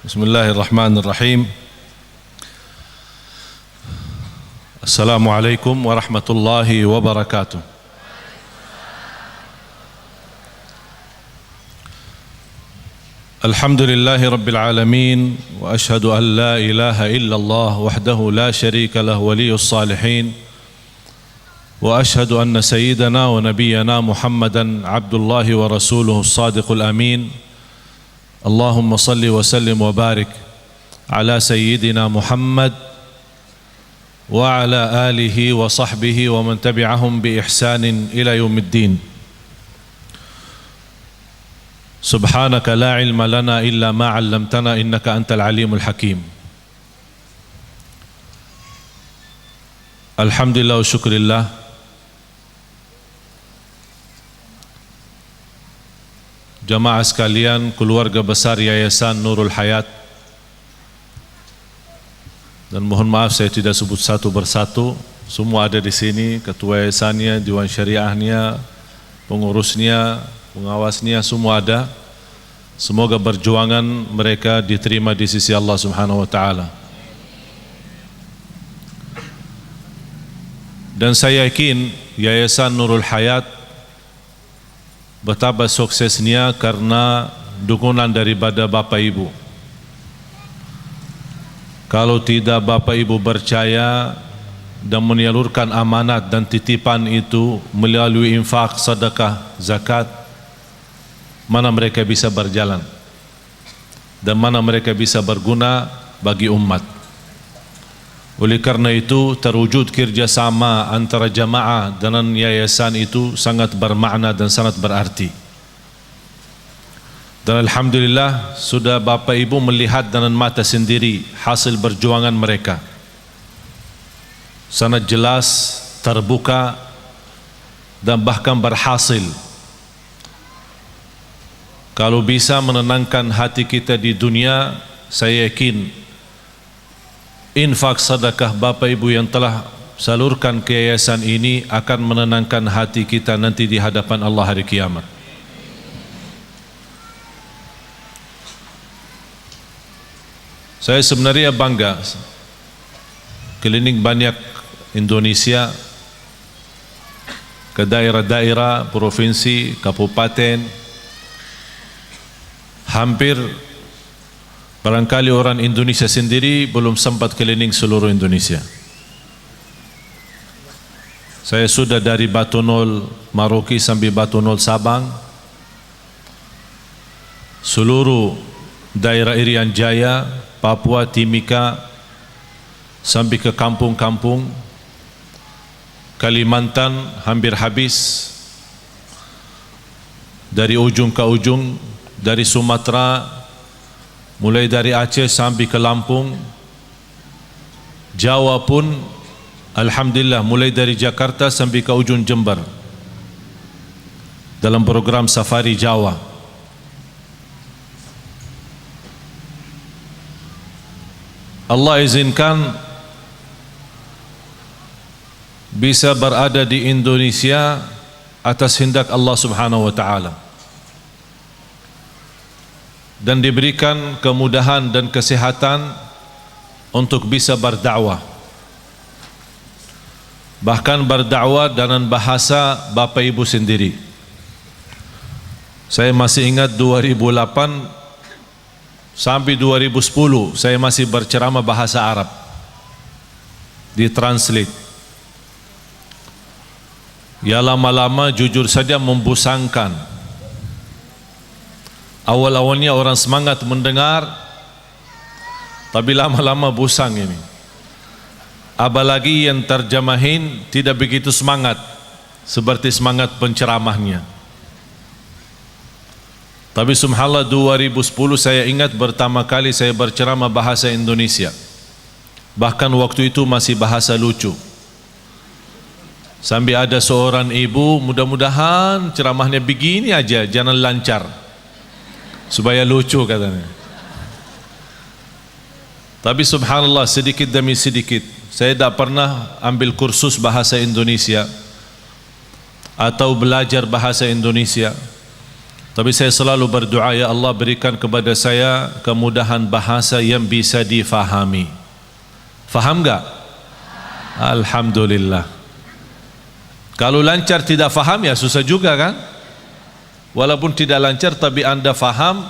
Bismillahirrahmanirrahim. Assalamualaikum warahmatullahi wabarakatuh. Alhamdulillahi rabbil alamin, wa ashhadu an la ilaha illallah wahdahu la sharika lah waliyus salihin, wa ashhadu anna sayyidana wa nabiyyana Muhammadan abdullahi wa rasuluhu as-sadiqul amin. Allahumma salli wa sallim wa barik ala sayyidina Muhammad wa ala alihi wa sahbihi wa man tabi'ahum bi ihsanin ila yaumiddin. Subhanaka la ilma lana illa ma 'allamtana innaka antal alimul hakim. Alhamdulillah wa syukrillah. Jamaah sekalian, keluarga besar Yayasan Nurul Hayat, dan mohon maaf saya tidak sebut satu persatu, semua ada di sini, ketua yayasannya, Dewan Syariahnya, pengurusnya, pengawasnya, semua ada. Semoga perjuangan mereka diterima di sisi Allah Subhanahu wa taala. Dan saya yakin Yayasan Nurul Hayat betapa suksesnya karena dukungan daripada Bapak Ibu. Kalau tidak Bapak Ibu percaya dan menyalurkan amanat dan titipan itu melalui infak, sedekah, zakat, mana mereka bisa berjalan dan mana mereka bisa berguna bagi umat. Oleh karena itu terwujud kerjasama antara jamaah dan yayasan itu sangat bermakna dan sangat berarti. Dan alhamdulillah sudah Bapak Ibu melihat dengan mata sendiri hasil perjuangan mereka. Sangat jelas, terbuka dan bahkan berhasil. Kalau bisa menenangkan hati kita di dunia, saya yakin infak sedekah Bapak Ibu yang telah salurkan ke yayasan ini akan menenangkan hati kita nanti di hadapan Allah hari kiamat. Saya sebenarnya bangga keliling banyak Indonesia, ke daerah-daerah, provinsi, kabupaten, hampir barangkali orang Indonesia sendiri belum sempat keliling seluruh Indonesia. Saya sudah dari Batu Nol Maroki sampai Batu Nol Sabang, seluruh daerah Irian Jaya, Papua, Timika, sampai ke kampung-kampung, Kalimantan hampir habis, dari ujung ke ujung, dari Sumatera, mulai dari Aceh sampai ke Lampung, Jawa pun alhamdulillah mulai dari Jakarta sampai ke ujung Jember dalam program Safari Jawa. Allah izinkan bisa berada di Indonesia atas hendak Allah Subhanahu wa taala, dan diberikan kemudahan dan kesehatan untuk bisa berdakwah. Bahkan berdakwah dengan bahasa Bapak Ibu sendiri. Saya masih ingat 2008 sampai 2010 saya masih berceramah bahasa Arab, ditranslate. Ya lama-lama jujur saja membosankan. Awal-awalnya orang semangat mendengar, tapi lama-lama bosan ini. Apalagi yang terjemahin tidak begitu semangat seperti semangat penceramahnya. Tapi subhanallah 2010 saya ingat pertama kali saya berceramah bahasa Indonesia. Bahkan waktu itu masih bahasa lucu. Sampai ada seorang ibu, mudah-mudahan ceramahnya begini aja, jangan lancar, supaya lucu katanya. Tapi subhanallah sedikit demi sedikit, saya tidak pernah ambil kursus bahasa Indonesia atau belajar bahasa Indonesia. Tapi saya selalu berdoa, ya Allah berikan kepada saya kemudahan bahasa yang bisa difahami. Faham enggak? Alhamdulillah. Kalau lancar tidak faham ya susah juga kan? Walaupun tidak lancar tapi anda faham,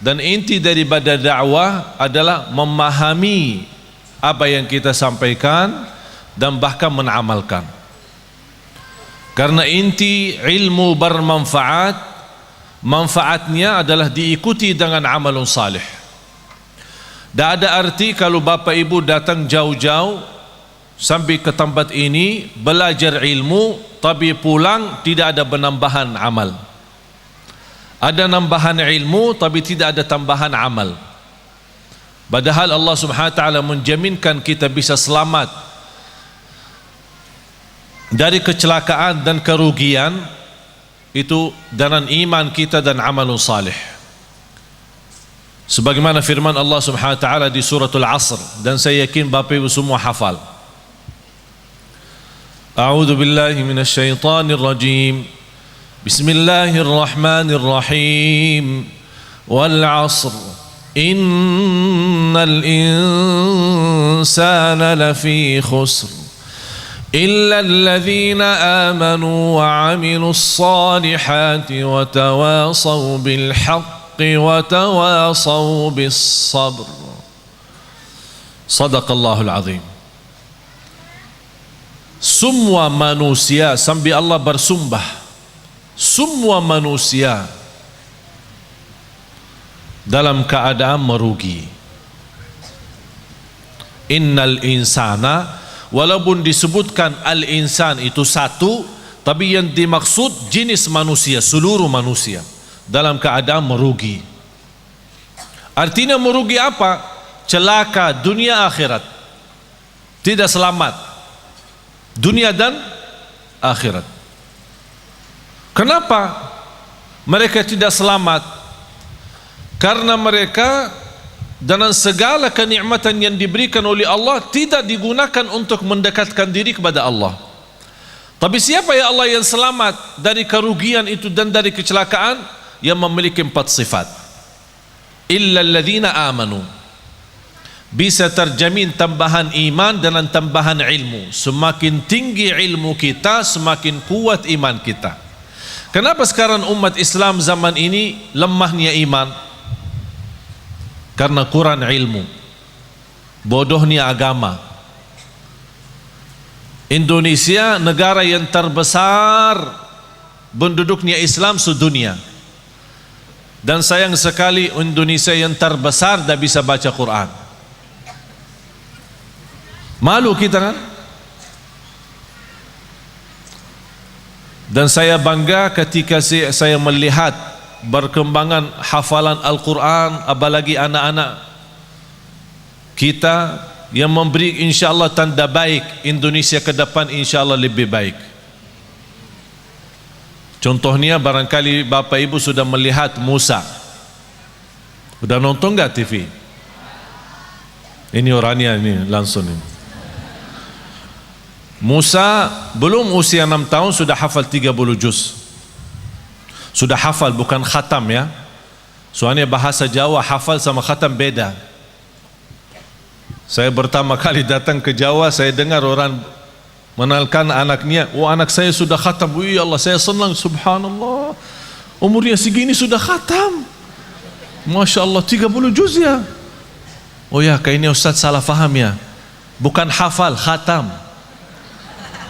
dan inti daripada dakwah adalah memahami apa yang kita sampaikan dan bahkan menamalkan. Karena inti ilmu bermanfaat, manfaatnya adalah diikuti dengan amalun salih. Tak ada arti kalau bapa ibu datang jauh-jauh sampai ke tempat ini belajar ilmu tapi pulang tidak ada penambahan amal. Ada nambahan ilmu tapi tidak ada tambahan amal. Padahal Allah Subhanahu wa taala menjaminkan kita bisa selamat dari kecelakaan dan kerugian itu dengan iman kita dan amalun salih. Sebagaimana firman Allah Subhanahu wa taala di suratul Asr, dan saya yakin Bapak Ibu semua hafal. A'udzu billahi minasy syaithanir rajim. Bismillahirrahmanirrahim. Wal 'asr. Innal insana lafi khusr. إلا الذين آمنوا وعملوا الصالحات وتواصوا بالحق وتواصوا بالصبر. صدق الله العظيم. Semua manusia, sambil Allah bersumpah, semua manusia dalam keadaan merugi. Innal insana, walaupun disebutkan al-insan itu satu, tapi yang dimaksud jenis manusia, seluruh manusia dalam keadaan merugi. Artinya merugi apa? Celaka dunia akhirat, tidak selamat dunia dan akhirat. Kenapa mereka tidak selamat? Karena mereka dengan segala kenikmatan yang diberikan oleh Allah tidak digunakan untuk mendekatkan diri kepada Allah. Tapi siapa ya Allah yang selamat dari kerugian itu dan dari kecelakaan? Yang memiliki 4 sifat. Illa alladzina amanu. Bisa terjamin tambahan iman dengan tambahan ilmu. Semakin tinggi ilmu kita, semakin kuat iman kita. Kenapa sekarang umat Islam zaman ini lemahnya iman? Karena kurang ilmu, bodohnya agama. Indonesia negara yang terbesar penduduknya Islam sedunia, dan sayang sekali Indonesia yang terbesar tak bisa baca Quran. Malu kita kan? Dan saya bangga ketika saya melihat berkembangan hafalan Al-Quran, apalagi anak-anak kita yang memberi insyaAllah tanda baik Indonesia ke depan insyaAllah lebih baik. Contohnya barangkali Bapak Ibu sudah melihat Musa. Sudah nonton enggak TV? Ini orangnya ini langsung ini. Musa belum usia 6 tahun sudah hafal 30 juz. Sudah hafal, bukan khatam ya. Soalnya bahasa Jawa hafal sama khatam beda. Saya pertama kali datang ke Jawa, saya dengar orang mengenalkan anaknya, "Oh, anak saya sudah khatam." Wih Allah, saya senang, subhanallah. Umurnya segini sudah khatam. Masya Allah, 30 juz ya. Oh ya, kayaknya Ustaz salah faham ya. Bukan hafal, khatam.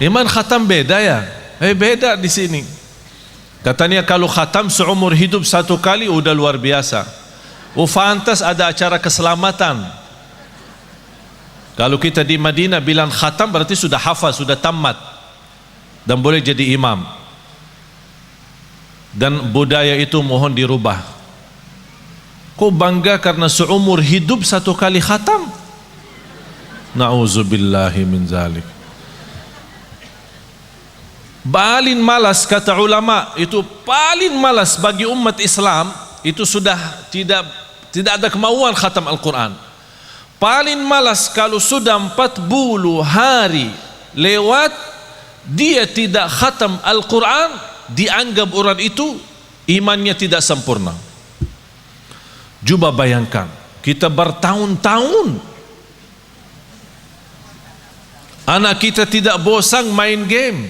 Iman khatam beda ya? Beda di sini. Katanya kalau khatam seumur hidup 1 kali udah luar biasa. Oh, fantas ada acara keselamatan. Kalau kita di Madinah bilang khatam berarti sudah hafal, sudah tamat dan boleh jadi imam. Dan budaya itu mohon dirubah. Kok bangga karena seumur hidup 1 kali khatam? Na'udzubillahi min zalik. Paling malas kata ulama, itu paling malas bagi umat Islam itu sudah tidak ada kemauan khatam Al-Quran. Paling malas kalau sudah 40 hari lewat dia tidak khatam Al-Quran, dianggap orang itu imannya tidak sempurna. Cuba bayangkan, kita bertahun-tahun anak kita tidak bosan main game.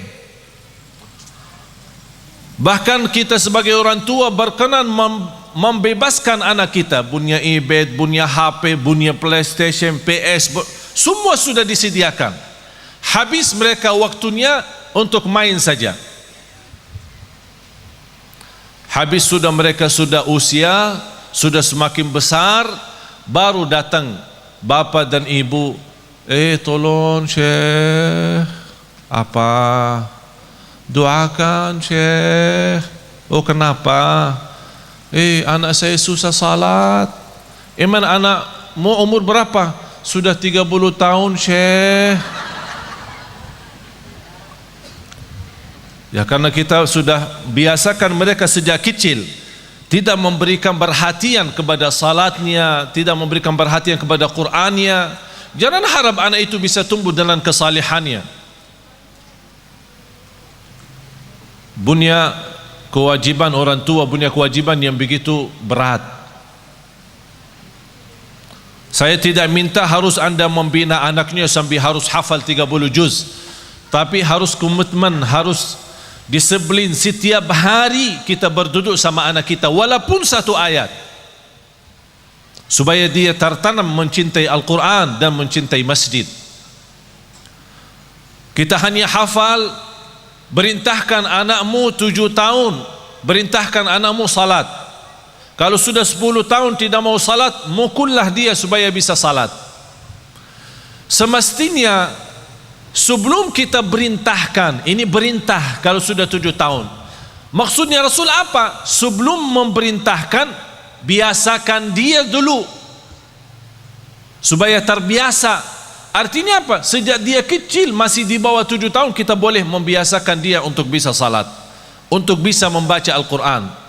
Bahkan kita sebagai orang tua berkenan membebaskan anak kita. Punya iPad, punya HP, punya PlayStation, PS, semua sudah disediakan. Habis mereka waktunya untuk main saja. Habis mereka sudah usia, sudah semakin besar, baru datang bapa dan ibu, tolong Syekh, apa? Doakan Syekh. Oh kenapa? Anak saya susah salat. Emang anakmu umur berapa? Sudah 30 tahun Syekh. Ya karena kita sudah biasakan mereka sejak kecil tidak memberikan perhatian kepada salatnya, tidak memberikan perhatian kepada Qur'annya. Jangan harap anak itu bisa tumbuh dalam kesalihannya. Punya kewajiban orang tua, punya kewajiban yang begitu berat. Saya tidak minta harus anda membina anaknya sampai harus hafal 30 juz, tapi harus komitmen, harus disiplin. Setiap hari kita berduduk sama anak kita walaupun satu ayat, supaya dia tertanam mencintai Al-Quran dan mencintai masjid. Kita hanya hafal, perintahkan anakmu 7 tahun, perintahkan anakmu salat. Kalau sudah 10 tahun tidak mau salat, mukullah dia supaya bisa salat. Semestinya sebelum kita perintahkan, ini perintah kalau sudah 7 tahun. Maksudnya Rasul apa? Sebelum memerintahkan, biasakan dia dulu supaya terbiasa. Artinya apa? Sejak dia kecil, masih di bawah 7 tahun, kita boleh membiasakan dia untuk bisa salat, untuk bisa membaca Al-Quran.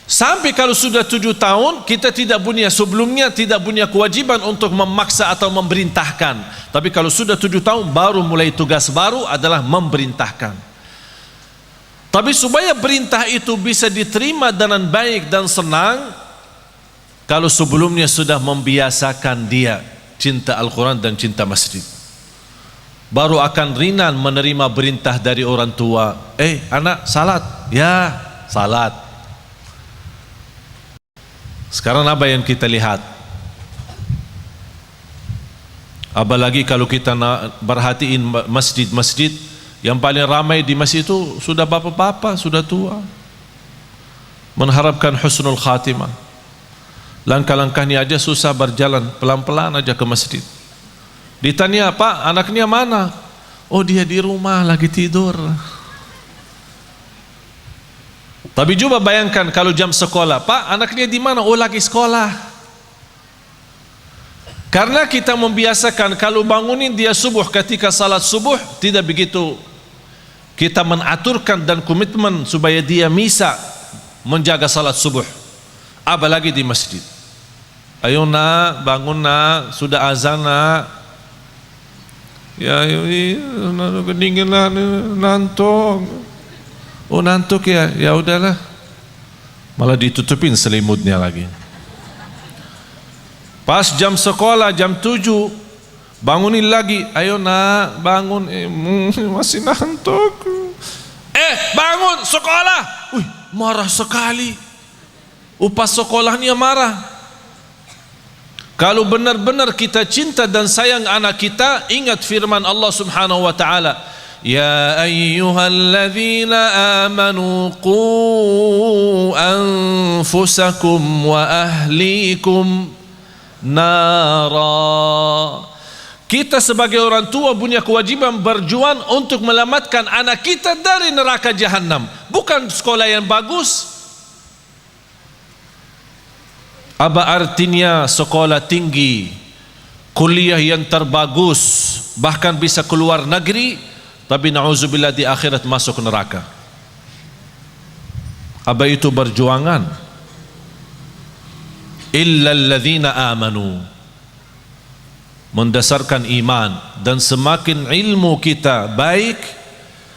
Sampai kalau sudah 7 tahun, kita tidak punya, sebelumnya tidak punya kewajiban untuk memaksa atau memerintahkan. Tapi kalau sudah 7 tahun, baru mulai tugas baru adalah memerintahkan. Tapi supaya perintah itu bisa diterima dengan baik dan senang, kalau sebelumnya sudah membiasakan dia cinta Al-Quran dan cinta masjid, baru akan ringan menerima perintah dari orang tua. Anak salat, ya salat. Sekarang apa yang kita lihat? Apalagi kalau kita perhatiin masjid-masjid, yang paling ramai di masjid itu sudah bapak-bapak, sudah tua, mengharapkan husnul khatimah. Langkah-langkahnya aja susah berjalan, pelan-pelan aja ke masjid. Ditanya, Pak, anaknya mana? Oh, dia di rumah lagi tidur. Tapi coba bayangkan kalau jam sekolah, Pak, anaknya di mana? Oh, lagi sekolah. Karena kita membiasakan kalau bangunin dia subuh, ketika salat subuh tidak begitu kita menaturkan dan komitmen supaya dia bisa menjaga salat subuh, apalagi di masjid. Ayo nak, bangun nak, sudah azan nak. Ya, kedinginan, nantuk. Oh nantuk ya, ya udahlah. Malah ditutupin selimutnya lagi. Pas jam sekolah jam 7, bangunin lagi. Ayo nak, bangun. Masih nantuk. Bangun sekolah. Marah sekali. Upas sekolahnya marah. Kalau benar-benar kita cinta dan sayang anak kita, ingat firman Allah Subhanahu wa taala, ya ayyuhalladzina amanu qu anfusakum wa ahlikum nara. Kita sebagai orang tua punya kewajiban berjuang untuk melamatkan anak kita dari neraka jahanam. Bukan sekolah yang bagus. Apa artinya sekolah tinggi, kuliah yang terbagus, bahkan bisa keluar negeri, tapi na'udzubillah di akhirat masuk neraka? Apa itu perjuangan? Illa alladzina amanu, mendasarkan iman. Dan semakin ilmu kita baik,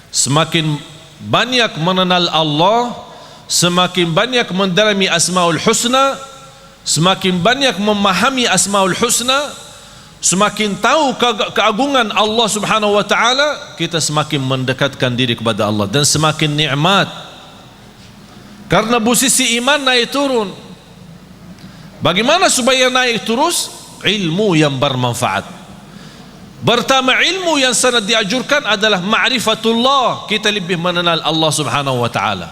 semakin banyak mengenal Allah, semakin banyak mendalami Asmaul Husna, semakin banyak memahami Asmaul Husna, semakin tahu keagungan Allah Subhanahu wa taala, kita semakin mendekatkan diri kepada Allah dan semakin nikmat. Karena posisi iman naik turun. Bagaimana supaya naik terus? Ilmu yang bermanfaat. Pertama, ilmu yang sangat dianjurkan adalah ma'rifatullah, kita lebih mengenal Allah Subhanahu wa taala.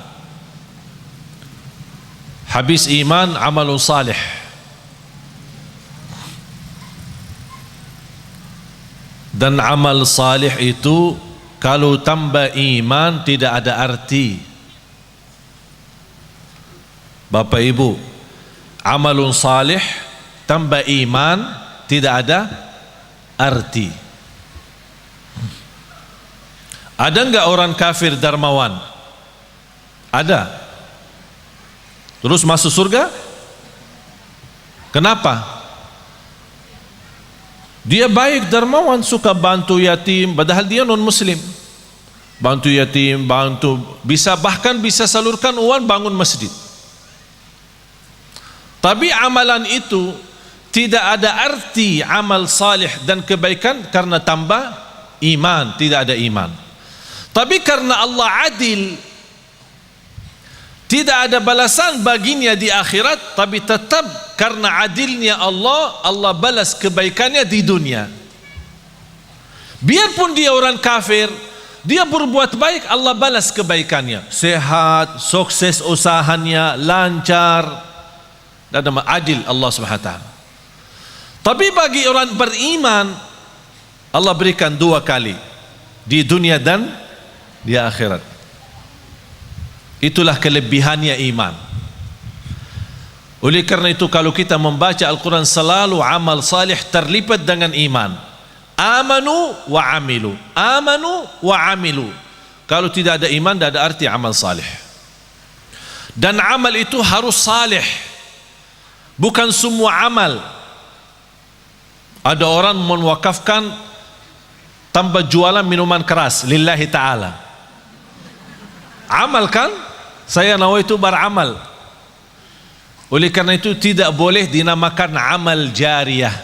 Habis iman, amalun salih. Dan amal salih itu kalau tambah iman tidak ada arti. Bapak Ibu, amalun salih tambah iman tidak ada arti. Ada enggak orang kafir dermawan? Ada. Terus masuk surga? Kenapa? Dia baik, dermawan, suka bantu yatim, padahal dia non muslim. Bantu yatim, bahkan bisa salurkan uang bangun masjid. Tapi amalan itu tidak ada arti amal salih dan kebaikan karena tambah iman, tidak ada iman. Tapi karena Allah adil, tidak ada balasan baginya di akhirat, tapi tetap karena adilnya Allah, Allah balas kebaikannya di dunia. Biarpun dia orang kafir, dia berbuat baik, Allah balas kebaikannya. Sehat, sukses usahanya, lancar. Dan nama adil Allah Subhanahu wa taala. Tapi bagi orang beriman, Allah berikan 2 kali, di dunia dan di akhirat. Itulah kelebihannya iman. Oleh karena itu kalau kita membaca Al-Quran, selalu amal salih terlibat dengan iman. Amanu wa amilu, amanu wa amilu. Kalau tidak ada iman, tidak ada arti amal salih. Dan amal itu harus salih, bukan semua amal. Ada orang mewakafkan tanpa jualan minuman keras lillahi ta'ala. Amal kan? Saya nawaitu beramal. Oleh karena itu tidak boleh dinamakan amal jariyah,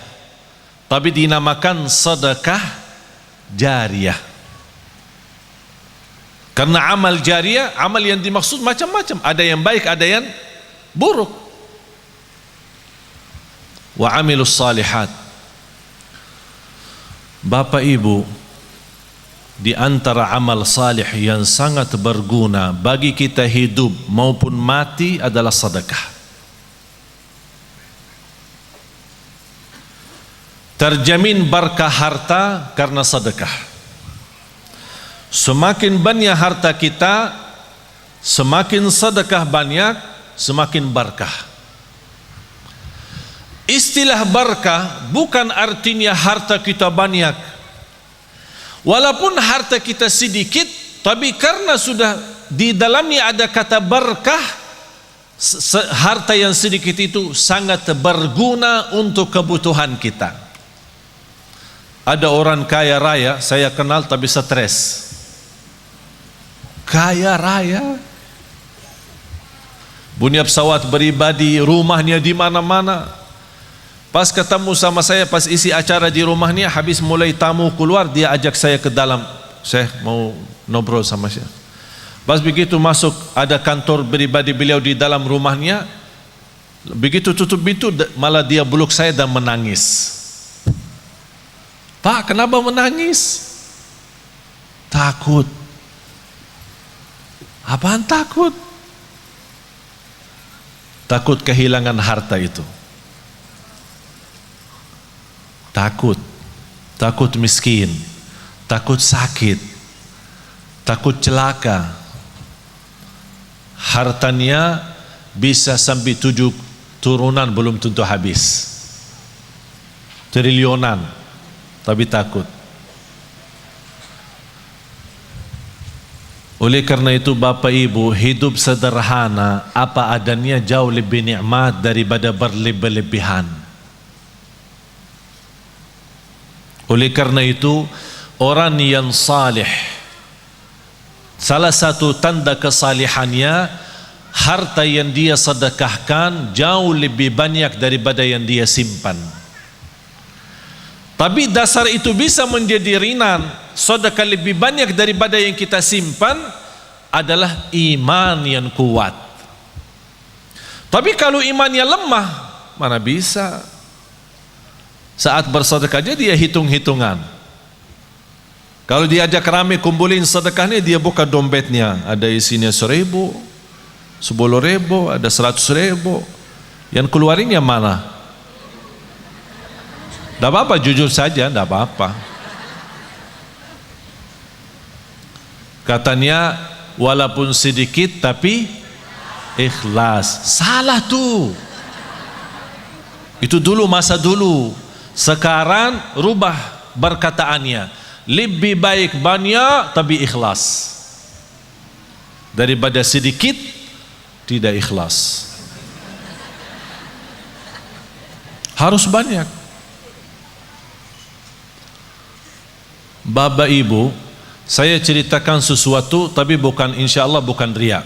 tapi dinamakan sedekah jariyah. Karena amal jariyah, amal yang dimaksud macam-macam, ada yang baik, ada yang buruk. Wa amilus salihat. Bapak Ibu, di antara amal salih yang sangat berguna bagi kita hidup maupun mati adalah sedekah. Terjamin berkah harta karena sedekah. Semakin banyak harta kita, semakin sedekah banyak, semakin berkah. Istilah berkah bukan artinya harta kita banyak. Walaupun harta kita sedikit, tapi karena sudah di dalamnya ada kata berkah, harta yang sedikit itu sangat berguna untuk kebutuhan kita. Ada orang kaya raya, saya kenal tapi stres. Kaya raya, punya pesawat pribadi, rumahnya di mana-mana. Pas ketemu sama saya, pas isi acara di rumahnya, habis mulai tamu keluar, dia ajak saya ke dalam. Saya mau ngobrol sama saya. Pas begitu masuk, ada kantor pribadi beliau di dalam rumahnya. Begitu tutup pintu, malah dia peluk saya dan menangis. Pak, kenapa menangis? Takut. Apaan takut? Takut kehilangan harta itu. Takut, takut miskin, takut sakit, takut celaka. Hartanya bisa sampai 7 turunan belum tentu habis, triliunan, tapi takut. Oleh karena itu Bapak Ibu, hidup sederhana apa adanya jauh lebih nikmat daripada berlebih-lebihan. Oleh karena itu orang yang salih, salah satu tanda kesalihannya harta yang dia sedekahkan jauh lebih banyak daripada yang dia simpan. Tapi dasar itu bisa menjadi ringan, sedekah lebih banyak daripada yang kita simpan adalah iman yang kuat. Tapi kalau imannya lemah, mana bisa? Saat bersedekah dia hitung-hitungan. Kalau diajak ramai kumpulin sedekahnya, dia buka dompetnya, ada isinya 1.000, 10.000, ada 100.000. Yang keluarin yang mana? Tidak apa-apa, jujur saja, tidak apa-apa. Katanya walaupun sedikit tapi ikhlas. Salah tuh. Itu dulu, masa dulu. Sekarang rubah perkataannya, lebih baik banyak tapi ikhlas daripada sedikit tidak ikhlas. Harus banyak. Bapak Ibu, saya ceritakan sesuatu tapi bukan, insya Allah bukan riak.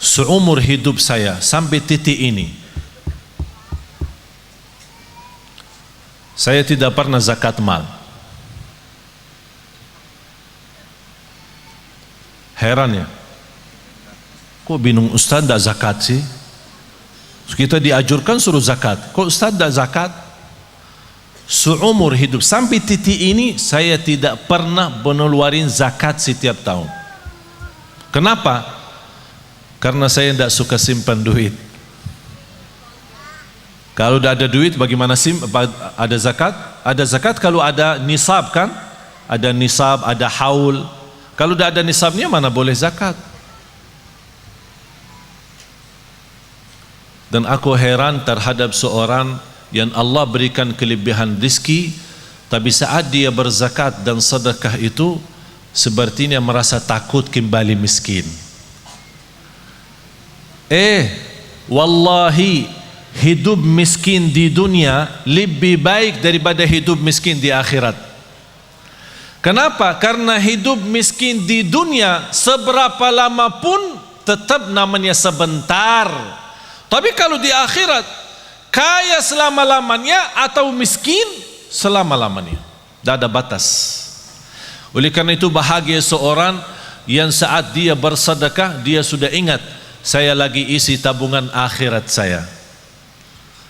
Seumur hidup saya sampai titik ini, saya tidak pernah zakat mal. Heran ya, kok bingung Ustaz tidak zakat sih? Kita diajurkan suruh zakat, kok Ustaz tidak zakat? Seumur hidup sampai titik ini saya tidak pernah mengeluarkan zakat setiap tahun. Kenapa? Karena saya tidak suka simpan duit. Kalau tidak ada duit, bagaimana ada zakat? Ada zakat kalau ada nisab kan? Ada nisab, ada haul. Kalau tidak ada nisabnya, mana boleh zakat? Dan aku heran terhadap seorang yang Allah berikan kelebihan rezeki, tapi saat dia berzakat dan sedekah itu sepertinya merasa takut kembali miskin. Wallahi, hidup miskin di dunia lebih baik daripada hidup miskin di akhirat. Kenapa? Karena hidup miskin di dunia seberapa lama pun tetap namanya sebentar. Tapi kalau di akhirat, kaya selama-lamanya atau miskin selama-lamanya, tidak ada batas. Oleh karena itu bahagia seorang yang saat dia bersedekah, dia sudah ingat, saya lagi isi tabungan akhirat saya,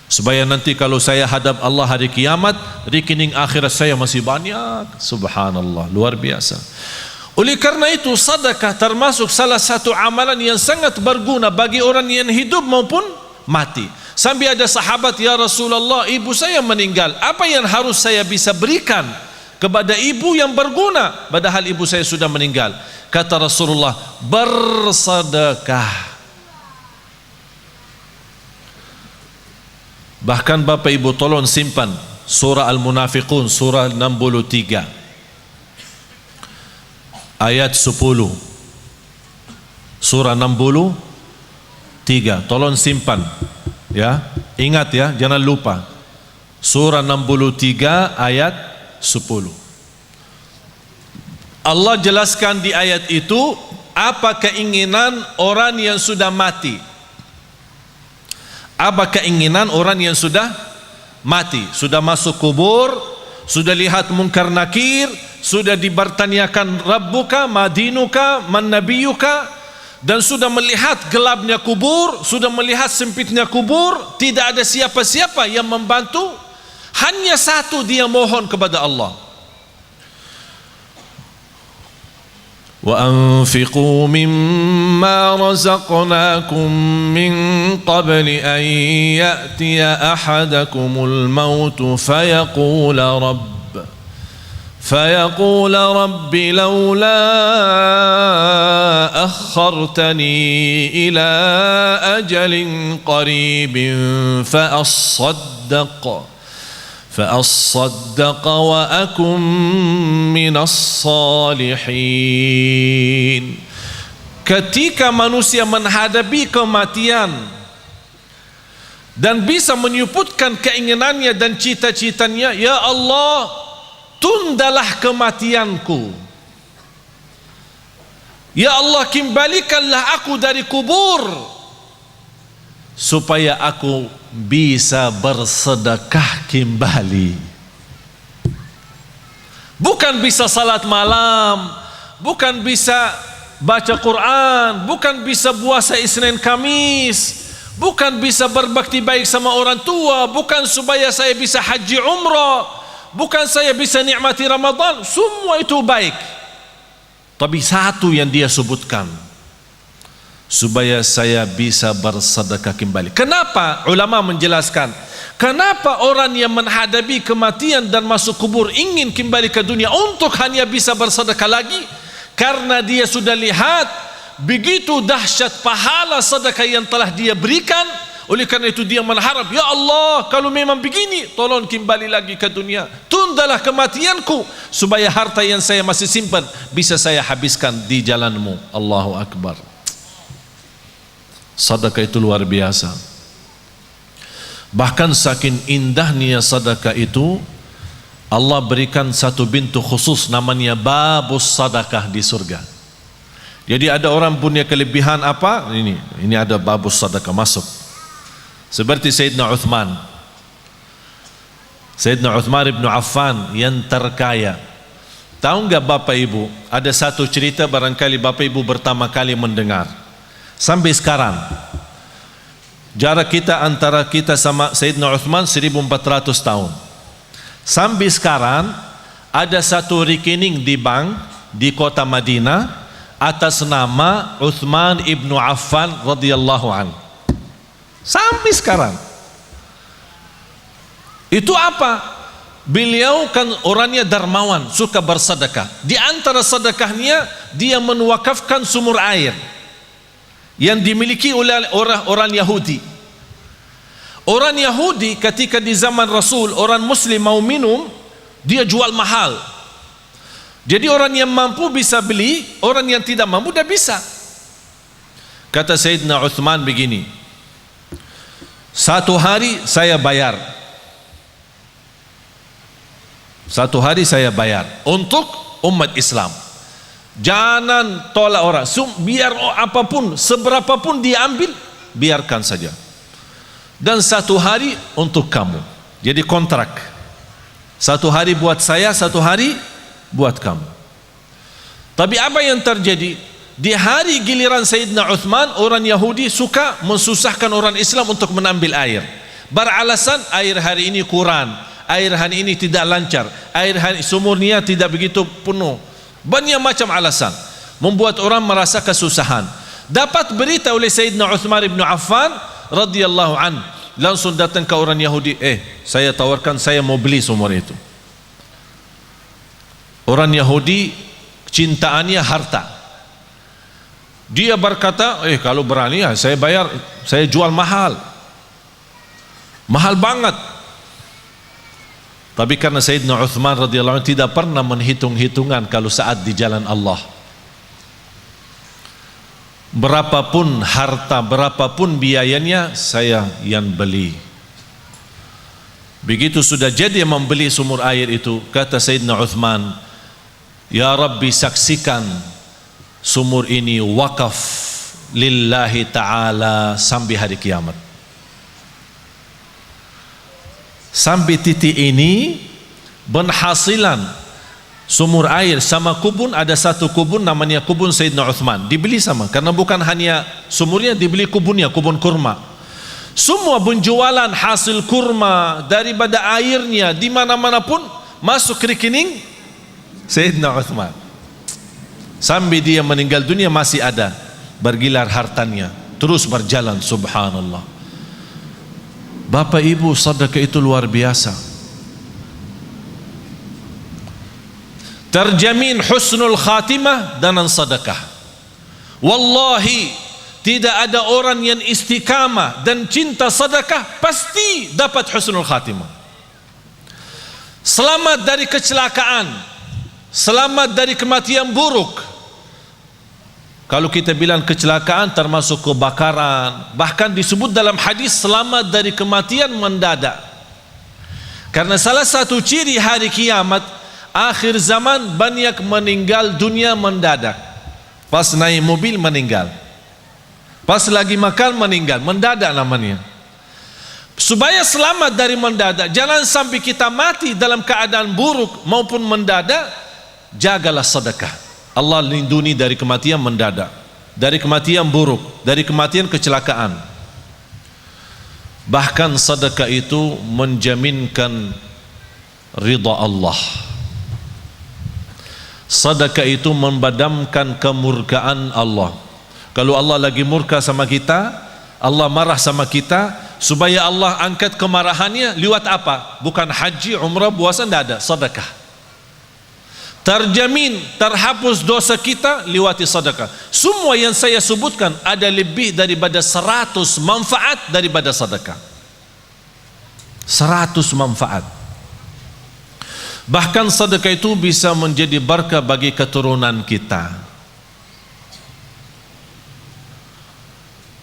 supaya nanti kalau saya hadap Allah hari kiamat, rekening akhirat saya masih banyak. Subhanallah, luar biasa. Oleh karena itu sedekah termasuk salah satu amalan yang sangat berguna bagi orang yang hidup maupun mati. Sampai ada sahabat, ya Rasulullah, ibu saya meninggal, apa yang harus saya bisa berikan kepada ibu yang berguna padahal ibu saya sudah meninggal? Kata Rasulullah, bersedekah. Bahkan Bapak Ibu tolong simpan surah Al-Munafiqun, surah 63 ayat 10. Surah 63, tolong simpan ya, ingat ya, jangan lupa. Surah 63 ayat 10. Allah jelaskan di ayat itu apa keinginan orang yang sudah mati. Apa keinginan orang yang sudah mati, sudah masuk kubur, sudah lihat mungkar nakir, sudah dibertanyakan Rabbuka, madinuka, man nabiyuka, dan sudah melihat gelapnya kubur, sudah melihat sempitnya kubur, tidak ada siapa-siapa yang membantu, hanya satu dia mohon kepada Allah. وَأَنْفِقُوا مِمَّا رَزَقْنَاكُمْ مِنْ قَبْلِ أَنْ يَأْتِيَ أَحَدَكُمُ الْمَوْتُ فيقول رب لولا أخرتني إلى أجل قريب فأصدق وأكن من الصالحين. Ketika manusia menghadapi kematian dan bisa menyebutkan keinginannya dan cita-citanya, ya Allah, tundalah kematianku. Ya Allah, kembalikanlah aku dari kubur supaya aku bisa bersedekah kembali. Bukan bisa salat malam, bukan bisa baca Quran, bukan bisa puasa Isnin Kamis, bukan bisa berbakti baik sama orang tua, bukan supaya saya bisa haji umrah, bukan saya bisa nikmati Ramadan. Semua itu baik, tapi satu yang dia sebutkan, supaya saya bisa bersedekah kembali. Kenapa? Ulama menjelaskan, kenapa orang yang menghadapi kematian dan masuk kubur ingin kembali ke dunia untuk hanya bisa bersedekah lagi? Karena dia sudah lihat begitu dahsyat pahala sedekah yang telah dia berikan. Oleh karena itu dia mengharap, ya Allah, kalau memang begini, tolong kembali lagi ke dunia, tundalah kematianku supaya harta yang saya masih simpan bisa saya habiskan di jalanmu. Allahu Akbar. Sedekah itu luar biasa. Bahkan saking indahnya sedekah itu, Allah berikan satu pintu khusus namanya babus sedekah di surga. Jadi ada orang punya kelebihan apa? Ini ada babus sedekah masuk. Seperti Sayyidina Uthman. Sayyidina Uthman ibn Affan yang terkaya. Tahu enggak Bapak Ibu, ada satu cerita barangkali Bapak Ibu pertama kali mendengar. Sampai sekarang jarak kita antara kita sama Sayyidina Uthman 1400 tahun. Sampai sekarang ada satu rekening di bank di kota Madinah atas nama Uthman ibn Affan radhiyallahu an. Sampai sekarang. Itu apa? Beliau kan orangnya dermawan, suka bersedekah. Di antara sedekahnya dia menwakafkan sumur air yang dimiliki oleh orang Yahudi. Orang Yahudi ketika di zaman Rasul, orang Muslim mau minum, dia jual mahal. Jadi orang yang mampu bisa beli, orang yang tidak mampu tidak bisa. Kata Sayyidina Uthman begini, satu hari saya bayar. Satu hari saya bayar untuk umat Islam. Jangan tolak orang, biar apapun, seberapapun diambil, biarkan saja. Dan satu hari untuk kamu. Jadi kontrak. Satu hari buat saya, satu hari buat kamu. Tapi apa yang terjadi? Di hari giliran Sayyidina Uthman, orang Yahudi suka mensusahkan orang Islam untuk menambil air. Beralasan air hari ini kurang, air hari ini tidak lancar, air hari sumurnya tidak begitu penuh. Banyak macam alasan membuat orang merasa kesusahan. Dapat berita oleh Sayyidina Uthman ibn Affan radhiyallahu an, langsung datang ke orang Yahudi, saya tawarkan, saya mau beli sumur itu. Orang Yahudi cintaannya harta. Dia berkata, kalau berani ya saya bayar, saya jual mahal, mahal banget. Tapi karena Sayyidina Uthman radhiyallahu anhu tidak pernah menghitung-hitungan kalau saat di jalan Allah. Berapapun harta, berapapun biayanya, saya yang beli. Begitu sudah jadi membeli sumur air itu, kata Sayyidina Uthman, ya Rabbi, saksikan sumur ini wakaf lillahi ta'ala sampai hari kiamat. Sampai titik ini penghasilan sumur air sama kubun, ada satu kubun namanya kubun Sayyidina Uthman, dibeli sama, karena bukan hanya sumurnya, dibeli kubunnya, kubun kurma. Semua penjualan hasil kurma daripada airnya di mana-mana pun masuk rekening Sayyidina Uthman. Sampai dia meninggal dunia masih ada bergilar hartanya, terus berjalan. Subhanallah. Bapak Ibu, sedekah itu luar biasa. Terjamin husnul khatimah dengan sedekah. Wallahi tidak ada orang yang istiqamah dan cinta sedekah pasti dapat husnul khatimah. Selamat dari kecelakaan, selamat dari kematian buruk. Kalau kita bilang kecelakaan termasuk kebakaran, bahkan disebut dalam hadis selamat dari kematian mendadak. Karena salah satu ciri hari kiamat, akhir zaman, banyak meninggal dunia mendadak. Pas naik mobil meninggal, pas lagi makan meninggal, mendadak namanya. Supaya selamat dari mendadak, jangan sampai kita mati dalam keadaan buruk maupun mendadak, jagalah sedekah. Allah lindungi dari kematian mendadak, dari kematian buruk, dari kematian kecelakaan. Bahkan sedekah itu menjaminkan ridha Allah. Sedekah itu membadamkan kemurkaan Allah. Kalau Allah lagi murka sama kita, Allah marah sama kita, supaya Allah angkat kemarahannya lewat apa? Bukan haji, umrah, puasa, tidak ada, sedekah. Terjamin terhapus dosa kita lewat sedekah. Semua yang saya sebutkan ada lebih daripada 100 manfaat daripada sedekah. 100 manfaat. Bahkan sedekah itu bisa menjadi berkah bagi keturunan kita.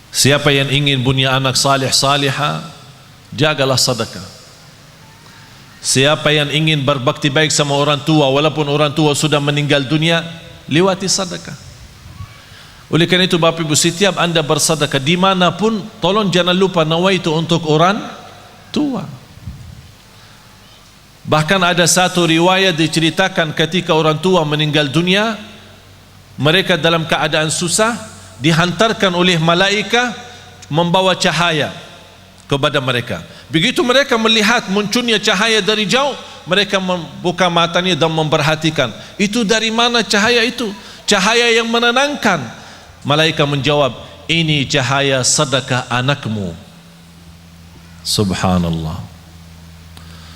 Siapa yang ingin punya anak salih salihah, jagalah sedekah. Siapa yang ingin berbakti baik sama orang tua walaupun orang tua sudah meninggal dunia, lewati sedekah. Oleh karena itu Bapak Ibu, setiap anda bersedekah dimanapun, tolong jangan lupa nawaitu untuk orang tua. Bahkan ada satu riwayat diceritakan ketika orang tua meninggal dunia, mereka dalam keadaan susah, dihantarkan oleh malaikat membawa cahaya kepada mereka. Begitu mereka melihat munculnya cahaya dari jauh, mereka membuka matanya dan memperhatikan, itu dari mana cahaya itu? Cahaya yang menenangkan. Malaikat menjawab, ini cahaya sedekah anakmu. Subhanallah.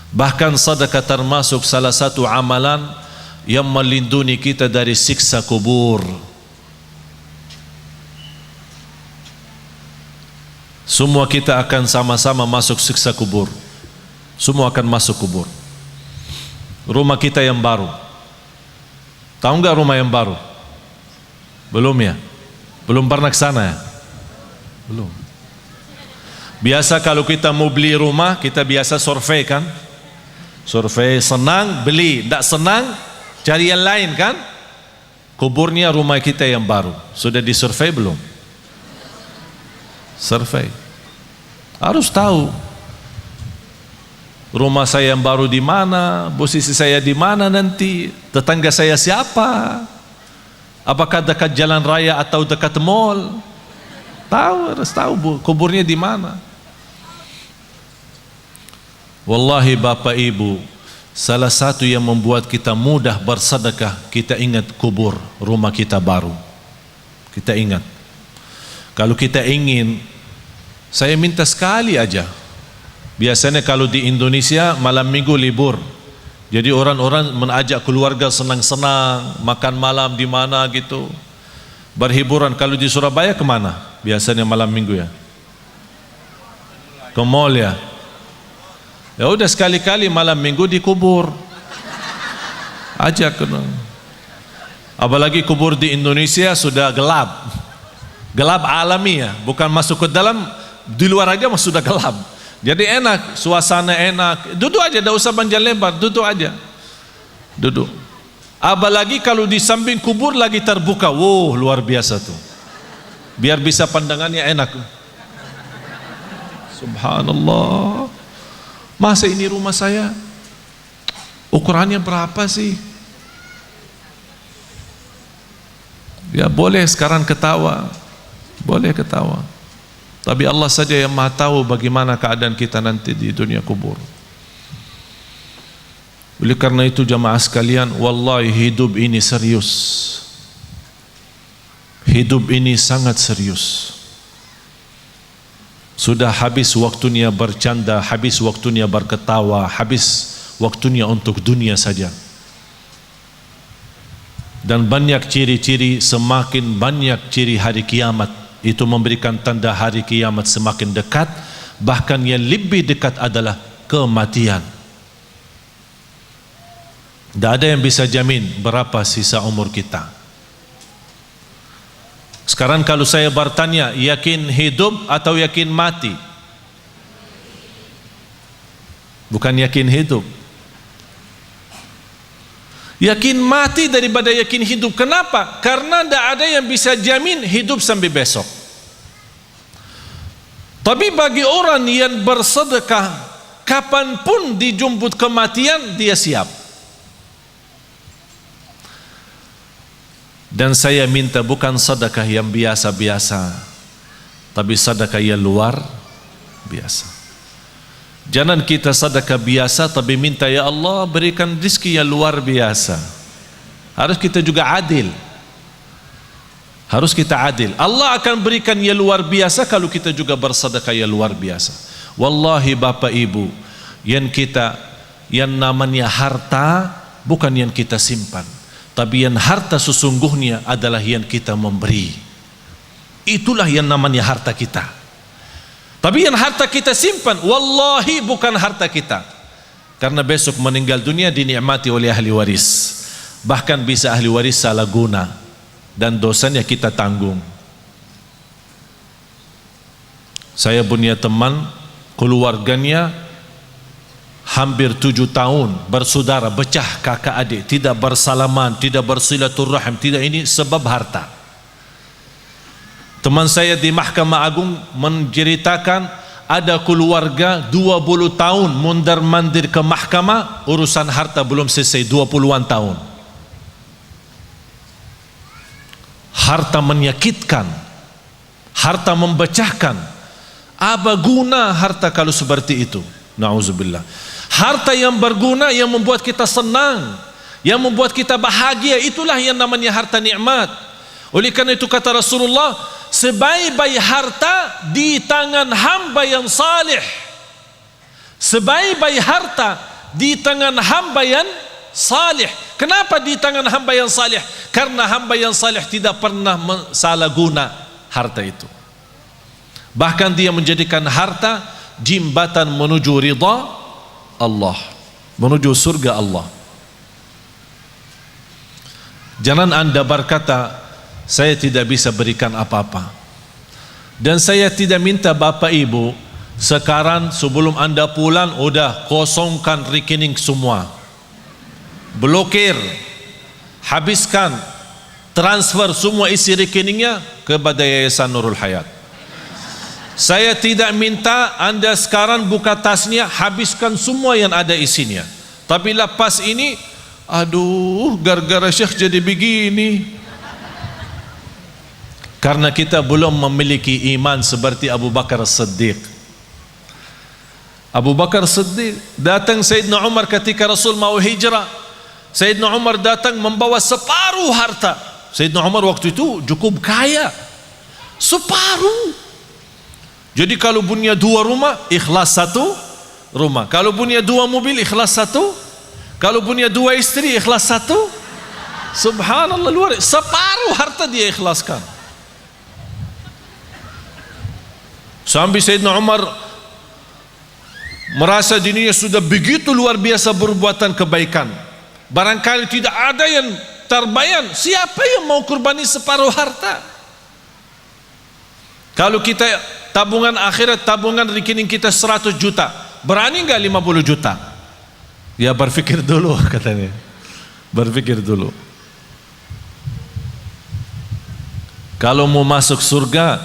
Bahkan sedekah termasuk salah satu amalan yang melindungi kita dari siksa kubur. Semua kita akan sama-sama masuk siksa kubur. Semua akan masuk kubur. Rumah kita yang baru, tahu nggak rumah yang baru? Belum ya? Belum pernah ke sana ya? Belum. Biasa kalau kita mau beli rumah, kita biasa survei kan? Survei, senang beli, tidak senang cari yang lain kan? Kuburnya rumah kita yang baru, sudah disurvei belum? Survei. Harus tahu rumah saya yang baru di mana, posisi saya di mana nanti, tetangga saya siapa, apakah dekat jalan raya atau dekat mall. Tahu, harus tahu kuburnya di mana. Wallahi Bapak Ibu, salah satu yang membuat kita mudah bersedekah, kita ingat kubur rumah kita baru. Kita ingat. Kalau kita ingin, saya minta sekali aja. Biasanya kalau di Indonesia malam minggu libur, jadi orang-orang mengajak keluarga senang-senang, makan malam di mana gitu, berhiburan. Kalau di Surabaya kemana? Biasanya malam minggu ya, ke mall ya. Ya udah sekali-kali malam minggu di kubur, ajak. Apalagi kubur di Indonesia sudah gelap. Gelap alami ya, bukan masuk ke dalam, di luar aja sudah gelap. Jadi enak, suasana enak. Duduk aja, tidak usah panjang lebar, duduk aja. Duduk. Apalagi kalau di samping kubur lagi terbuka, wow luar biasa tuh. Biar bisa pandangannya enak. Subhanallah. Masa ini rumah saya ukurannya berapa sih? Ya boleh sekarang ketawa, boleh ketawa, tapi Allah saja yang maha tahu bagaimana keadaan kita nanti di dunia kubur. Oleh karena itu jamaah sekalian, wallahi hidup ini serius. Hidup ini sangat serius. Sudah habis waktunya bercanda, habis waktunya berketawa, habis waktunya untuk dunia saja. Dan banyak ciri-ciri, semakin banyak ciri hari kiamat, itu memberikan tanda hari kiamat semakin dekat. Bahkan yang lebih dekat adalah kematian. Tidak ada yang bisa jamin berapa sisa umur kita. Sekarang kalau saya bertanya, yakin hidup atau yakin mati? Bukan yakin hidup. Yakin mati daripada yakin hidup. Kenapa? Karena tidak ada yang bisa jamin hidup sampai besok. Tapi bagi orang yang bersedekah, kapanpun dijemput kematian, dia siap. Dan saya minta bukan sedekah yang biasa-biasa, tapi sedekah yang luar biasa. Jangan kita sedekah biasa tapi minta, ya Allah berikan rezeki yang luar biasa. Harus kita juga adil. Harus kita adil. Allah akan berikan yang luar biasa kalau kita juga bersedekah yang luar biasa. Wallahi Bapak Ibu, yang namanya harta bukan yang kita simpan, tapi yang harta sesungguhnya adalah yang kita memberi. Itulah yang namanya harta kita. Tapi yang harta kita simpan, wallahi bukan harta kita. Karena besok meninggal dunia dinikmati oleh ahli waris. Bahkan bisa ahli waris salah guna dan dosanya kita tanggung. Saya punya teman, keluarganya hampir 7 tahun bersaudara, pecah kakak adik, tidak bersalaman, tidak bersilaturahim, tidak, ini sebab harta. Teman saya di Mahkamah Agung menceritakan ada keluarga 20 tahun mondar-mandir ke mahkamah, urusan harta belum selesai, 20-an tahun. Harta menyakitkan, harta memecahkan. Apa guna harta kalau seperti itu? Na'udzubillah. Harta yang berguna, yang membuat kita senang, yang membuat kita bahagia, itulah yang namanya harta nikmat. Oleh karena itu kata Rasulullah, sebaik-baik harta di tangan hamba yang salih. Sebaik-baik harta di tangan hamba yang salih. Kenapa di tangan hamba yang salih? Karena hamba yang salih tidak pernah salah guna harta itu. Bahkan dia menjadikan harta jembatan menuju ridha Allah, menuju surga Allah. Jangan anda berkata, saya tidak bisa berikan apa-apa. Dan saya tidak minta Bapak Ibu sekarang sebelum anda pulang udah kosongkan rekening semua, blokir, habiskan, transfer semua isi rekeningnya kepada Yayasan Nurul Hayat. Saya tidak minta anda sekarang buka tasnya, habiskan semua yang ada isinya. Tapi lepas ini, aduh, gara-gara Syekh jadi begini. Karena kita belum memiliki iman seperti Abu Bakar Siddiq. Abu Bakar Siddiq datang Sayyidina Umar ketika Rasul mau hijrah. Sayyidina Umar datang membawa separuh harta. Sayyidina Umar waktu itu cukup kaya, separuh. Jadi kalau punya 2 rumah, ikhlas 1 rumah. Kalau punya 2 mobil, ikhlas 1. Kalau punya 2 istri, ikhlas 1. Subhanallah, luar. Separuh harta dia ikhlaskan. Sampai Sayyidina Umar merasa dirinya sudah begitu luar biasa berbuatan kebaikan. Barangkali tidak ada yang terbayang, siapa yang mau kurbani separuh harta? Kalau kita tabungan akhirat, tabungan rekening kita 100 juta, berani enggak 50 juta? Ya berpikir dulu katanya. Berpikir dulu. Kalau mau masuk surga,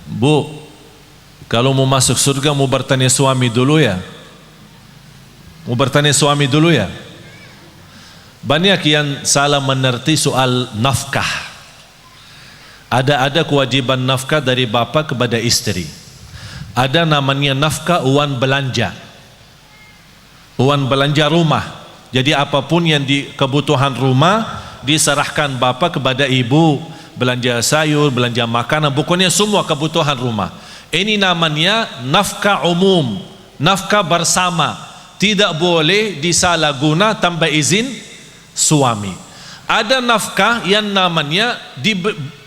Bu, kalau mau masuk surga mau bertanya suami dulu ya. Mau bertanya suami dulu ya. Banyak yang salah mengerti soal nafkah. Ada kewajiban nafkah dari bapa kepada istri. Ada namanya nafkah uang belanja. Uang belanja rumah. Jadi apapun yang di kebutuhan rumah diserahkan bapa kepada ibu. Belanja sayur, belanja makanan, pokoknya semua kebutuhan rumah. Ini namanya nafkah umum, nafkah bersama. Tidak boleh disalahguna tanpa izin suami. Ada nafkah yang namanya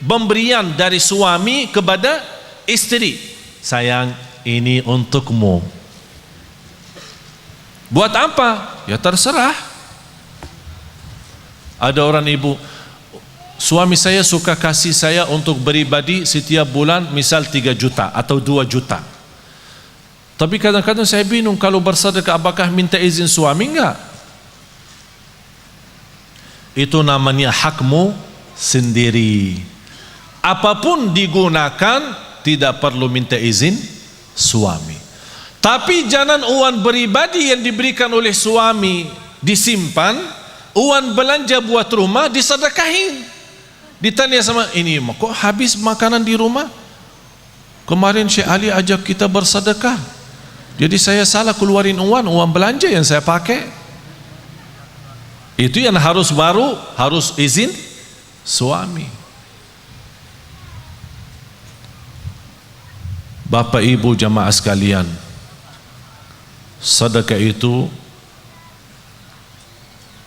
pemberian dari suami kepada istri. Sayang, ini untukmu. Buat apa? Ya terserah. Ada orang ibu, suami saya suka kasih saya untuk beribadi setiap bulan misal 3 juta atau 2 juta. Tapi kadang-kadang saya bingung, kalau bersedekah apakah minta izin suami? Enggak. Itu namanya hakmu sendiri. Apapun digunakan tidak perlu minta izin suami. Tapi jangan uang pribadi yang diberikan oleh suami disimpan, uang belanja buat rumah disedekahin. Ditanya sama, ini kok habis makanan di rumah? Kemarin Syekh Ali ajak kita bersedekah, jadi saya salah keluarin uang belanja yang saya pakai. Itu yang harus izin suami. Bapak Ibu jamaah sekalian, sedekah itu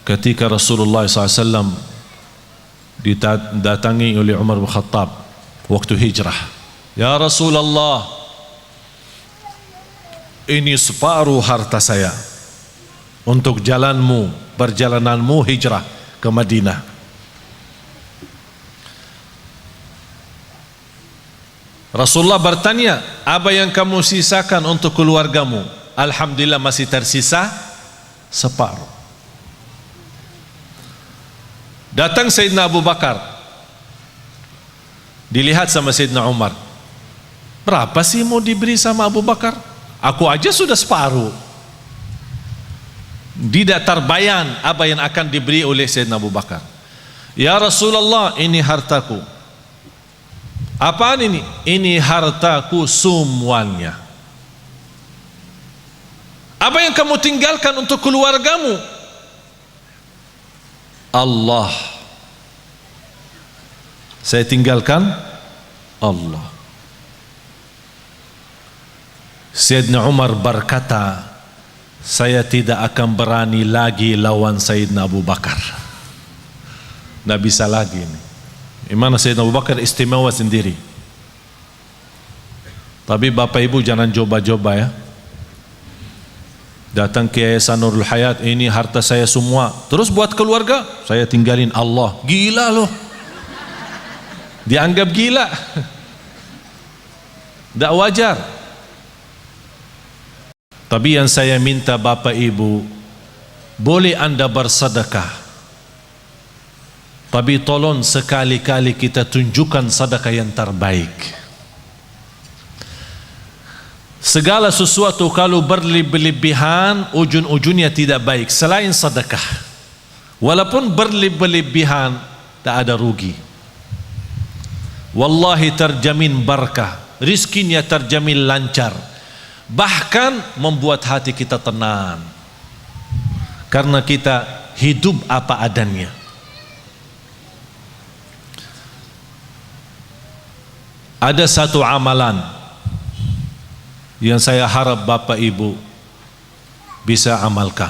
ketika Rasulullah SAW didatangi oleh Umar bin Khattab waktu hijrah. Ya Rasulullah, ini separuh harta saya untuk perjalananmu hijrah ke Madinah. Rasulullah bertanya, apa yang kamu sisakan untuk keluargamu? Alhamdulillah masih tersisa separuh. Datang Sayyidina Abu Bakar, dilihat sama Sayyidina Umar, berapa sih mau diberi sama Abu Bakar? Aku aja sudah separuh. Tidak terbayang apa yang akan diberi oleh Sayyidina Abu Bakar. Ya Rasulullah, ini hartaku. Apaan ini? Ini hartaku semuanya. Apa yang kamu tinggalkan untuk keluargamu? Allah. Saya tinggalkan Allah. Sayyidina Umar berkata, saya tidak akan berani lagi lawan Sayyidina Abu Bakar. Tidak bisa lagi ini. Imana Sayyidina Abu Bakar istimewa sendiri. Tapi Bapak Ibu jangan coba-coba ya. Datang ke Yayasan Nurul Hayat, ini harta saya semua, terus buat keluarga saya tinggalin Allah. Gila loh. Dianggap gila. Tidak wajar. Tapi yang saya minta Bapak Ibu, boleh Anda bersedekah, tapi tolong sekali-kali kita tunjukkan sedekah yang terbaik. Segala sesuatu kalau berlebihan ujung-ujungnya tidak baik selain sedekah. Walaupun berlebihan tak ada rugi. Wallahi terjamin barakah, rizkinya terjamin lancar. Bahkan membuat hati kita tenang karena kita hidup apa adanya. Ada satu amalan yang saya harap Bapak Ibu bisa amalkan.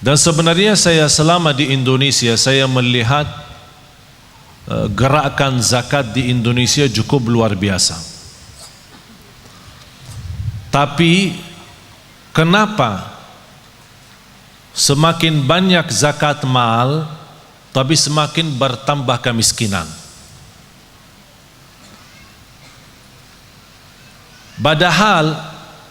Dan sebenarnya saya selama di Indonesia, saya melihat gerakan zakat di Indonesia cukup luar biasa. Tapi kenapa semakin banyak zakat mal, tapi semakin bertambah kemiskinan? Padahal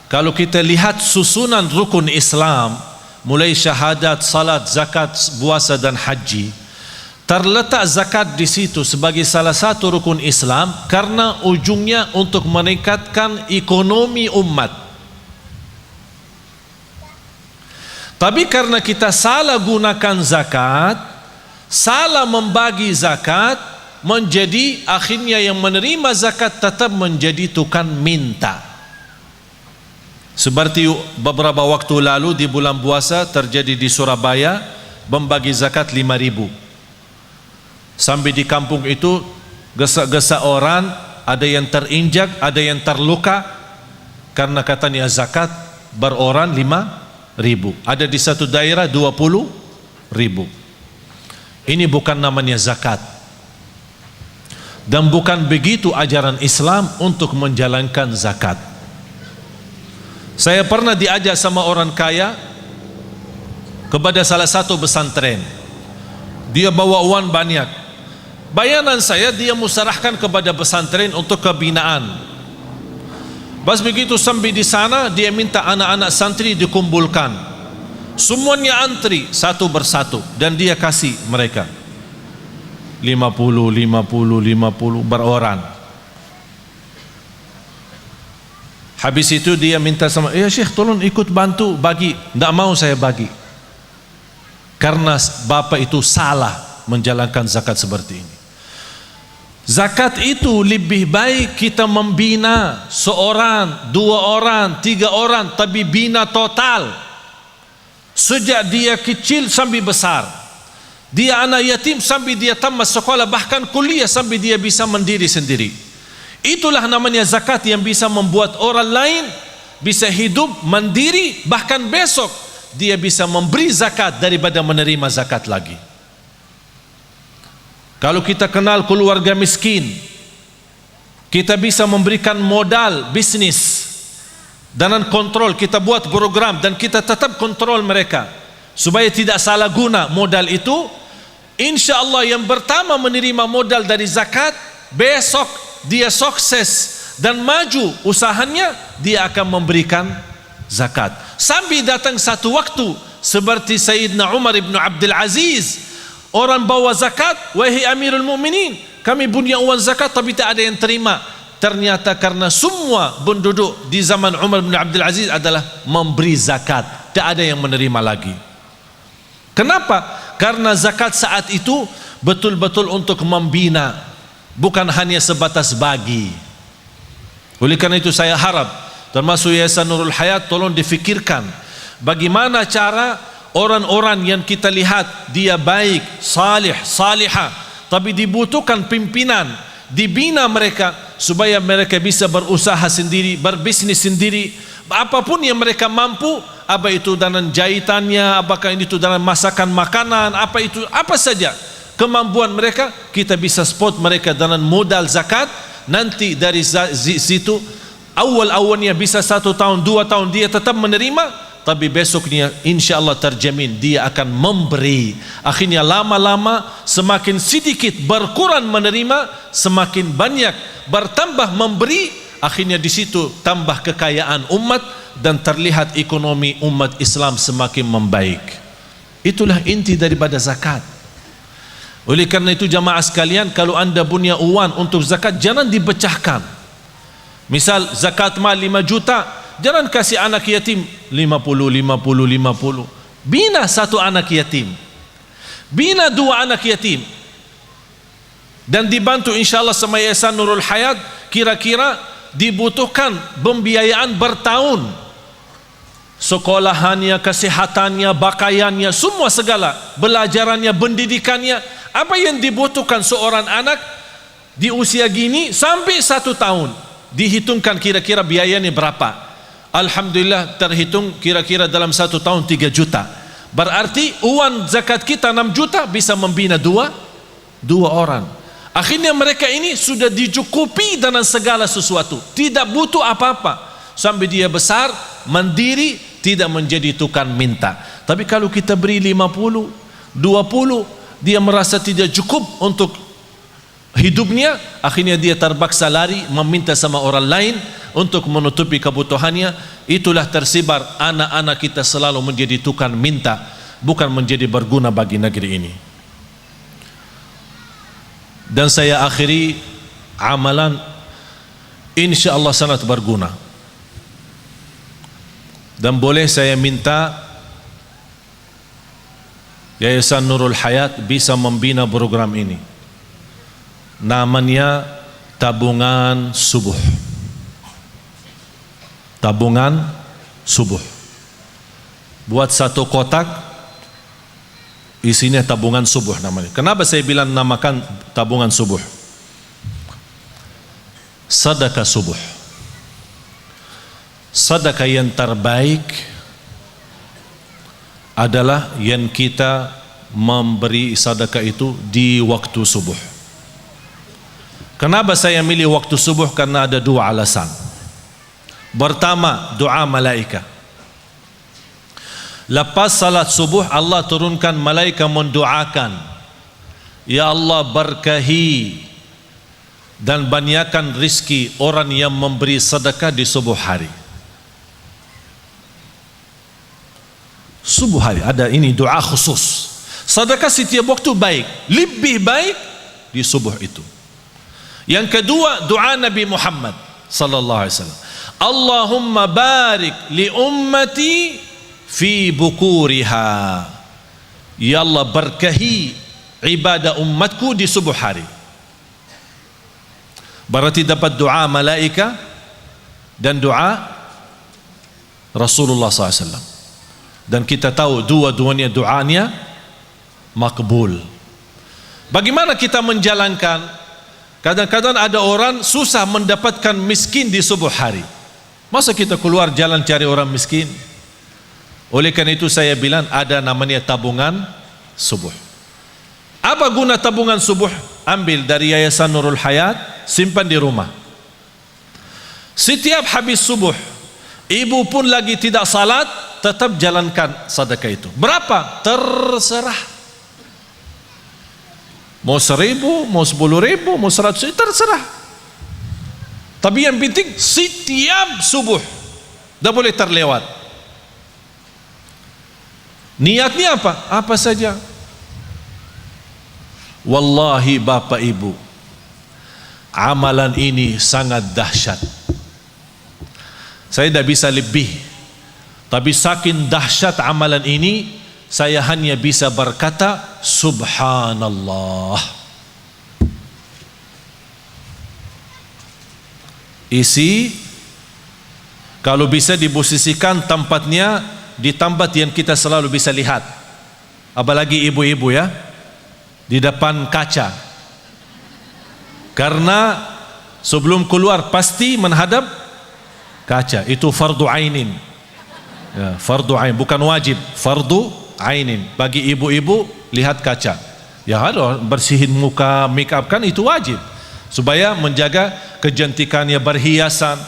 kalau kita lihat susunan rukun Islam, mulai syahadat, salat, zakat, puasa dan haji, terletak zakat di situ sebagai salah satu rukun Islam karena ujungnya untuk meningkatkan ekonomi umat. Tapi karena kita salah gunakan zakat, salah membagi zakat, menjadi akhirnya yang menerima zakat tetap menjadi tukang minta. Seperti beberapa waktu lalu di bulan puasa terjadi di Surabaya, membagi zakat 5.000. Sampai di kampung itu gesa-gesa orang, ada yang terinjak, ada yang terluka karena katanya zakat beroran 5.000. Ada di satu daerah 20.000. Ini bukan namanya zakat. Dan bukan begitu ajaran Islam untuk menjalankan zakat. Saya pernah diajak sama orang kaya kepada salah satu pesantren. Dia bawa uang banyak. Bayanan saya, dia musarahkan kepada pesantren untuk kebinaan. Pas begitu sampai di sana, dia minta anak-anak santri dikumpulkan Semuanya antri satu persatu dan dia kasih mereka 50 beroran. Habis itu dia minta sama, ya Syekh tolong ikut bantu bagi. Tidak mau saya bagi, karena bapak itu salah menjalankan zakat seperti ini. Zakat itu lebih baik kita membina seorang, 2 orang, 3 orang, tapi bina total sejak dia kecil sampai besar. Dia anak yatim sampai dia tamat sekolah, bahkan kuliah, sampai dia bisa mandiri sendiri. Itulah namanya zakat yang bisa membuat orang lain bisa hidup mandiri, bahkan besok dia bisa memberi zakat daripada menerima zakat lagi. Kalau kita kenal keluarga miskin, kita bisa memberikan modal bisnis dengan kontrol. Kita buat program dan kita tetap kontrol mereka supaya tidak salah guna modal itu. Insya Allah yang pertama menerima modal dari zakat, besok dia sukses dan maju usahanya, dia akan memberikan zakat. Sampai datang satu waktu seperti Sayyidina Umar ibn Abdul Aziz, orang bawa zakat, wahai Amirul Mukminin, kami punya uang zakat tapi tak ada yang terima. Ternyata karena semua penduduk di zaman Umar bin Abdul Aziz adalah memberi zakat, tak ada yang menerima lagi. Kenapa? Karena zakat saat itu betul-betul untuk membina, bukan hanya sebatas bagi. Oleh karena itu saya harap termasuk Yayasan Nurul Hayat tolong difikirkan bagaimana cara orang-orang yang kita lihat dia baik, salih, salihah, tapi dibutuhkan pimpinan, dibina mereka supaya mereka bisa berusaha sendiri, berbisnis sendiri, apapun yang mereka mampu, apa itu dalam jahitannya, apakah itu dalam masakan makanan, apa itu, apa saja kemampuan mereka, kita bisa support mereka dengan modal zakat. Nanti dari situ awal-awalnya bisa 1 tahun 2 tahun dia tetap menerima, tapi besoknya insya Allah terjamin dia akan memberi. Akhirnya lama-lama semakin sedikit berkurang menerima, semakin banyak bertambah memberi. Akhirnya di situ tambah kekayaan umat dan terlihat ekonomi umat Islam semakin membaik. Itulah inti daripada zakat. Oleh karena itu jamaah sekalian, kalau anda punya uang untuk zakat, jangan dipecahkan. Misal zakat mal 5 juta, jangan kasih anak yatim 50. Bina 1 anak yatim, bina 2 anak yatim, dan dibantu insyaAllah sama Yayasan Nurul Hayat. Kira-kira dibutuhkan pembiayaan bertahun, sekolahannya, kesehatannya, pakaiannya, semua segala, belajarannya, pendidikannya. Apa yang dibutuhkan seorang anak di usia gini sampai 1 tahun, dihitungkan kira-kira biayanya berapa. Alhamdulillah terhitung kira-kira dalam 1 tahun 3 juta. Berarti uang zakat kita 6 juta bisa membina 2 orang. Akhirnya mereka ini sudah dicukupi dengan segala sesuatu, tidak butuh apa-apa, sampai dia besar, mandiri, tidak menjadi tukang minta. Tapi kalau kita beri 50, 20, dia merasa tidak cukup untuk hidupnya, akhirnya dia terpaksa lari meminta sama orang lain untuk menutupi kebutuhannya. Itulah tersebar anak-anak kita selalu menjadi tukang minta, bukan menjadi berguna bagi negeri ini. Dan saya akhiri amalan insya Allah sangat berguna. Dan boleh saya minta Yayasan Nurul Hayat bisa membina program ini, namanya tabungan subuh. Tabungan subuh. Buat 1 kotak, isinya tabungan subuh namanya. Kenapa saya bilang namakan tabungan subuh? Sedekah subuh. Sedekah yang terbaik adalah yang kita memberi sedekah itu di waktu subuh. Kenapa saya milih waktu subuh? Karena ada 2 alasan. Pertama, doa malaikat. Lepas salat subuh Allah turunkan malaikat mendoakan, ya Allah berkahi dan banyakkan rizki orang yang memberi sedekah di subuh hari. subuh hari ada ini doa khusus. Sedekah setiap waktu baik, lebih baik di subuh itu. Yang kedua, doa Nabi Muhammad sallallahu alaihi wasallam. Allahumma barik li ummati fi bukuriha. Ya Allah, berkahi ibadah umatku di subuh hari. Berarti dapat doa malaika dan doa Rasulullah SAW. Dan kita tahu dua-duanya doanya makbul. Bagaimana kita menjalankan? Kadang-kadang ada orang susah mendapatkan miskin di subuh hari. Masa kita keluar jalan cari orang miskin? Oleh karena itu saya bilang ada namanya tabungan subuh. Apa guna tabungan subuh? Ambil dari Yayasan Nurul Hayat, simpan di rumah. Setiap habis subuh, ibu pun lagi tidak salat, tetap jalankan sedekah itu. Berapa? Terserah. Mau 1.000, mau 10.000, mau 100.000, terserah. Tapi yang penting setiap subuh, tidak boleh terlewat. Niatnya apa? Apa saja. Wallahi Bapak Ibu, amalan ini sangat dahsyat. Saya tidak bisa lebih. Tapi saking dahsyat amalan ini, saya hanya bisa berkata subhanallah. Isi, kalau bisa diposisikan tempatnya di tempat yang kita selalu bisa lihat. Apalagi ibu-ibu ya, di depan kaca. Karena sebelum keluar pasti menghadap kaca. Itu fardu ainin ya, fardu ain, bukan wajib, fardu ainin. Bagi ibu-ibu lihat kaca ya, ada bersihin muka, make up, kan itu wajib supaya menjaga kecantikannya, berhiasan.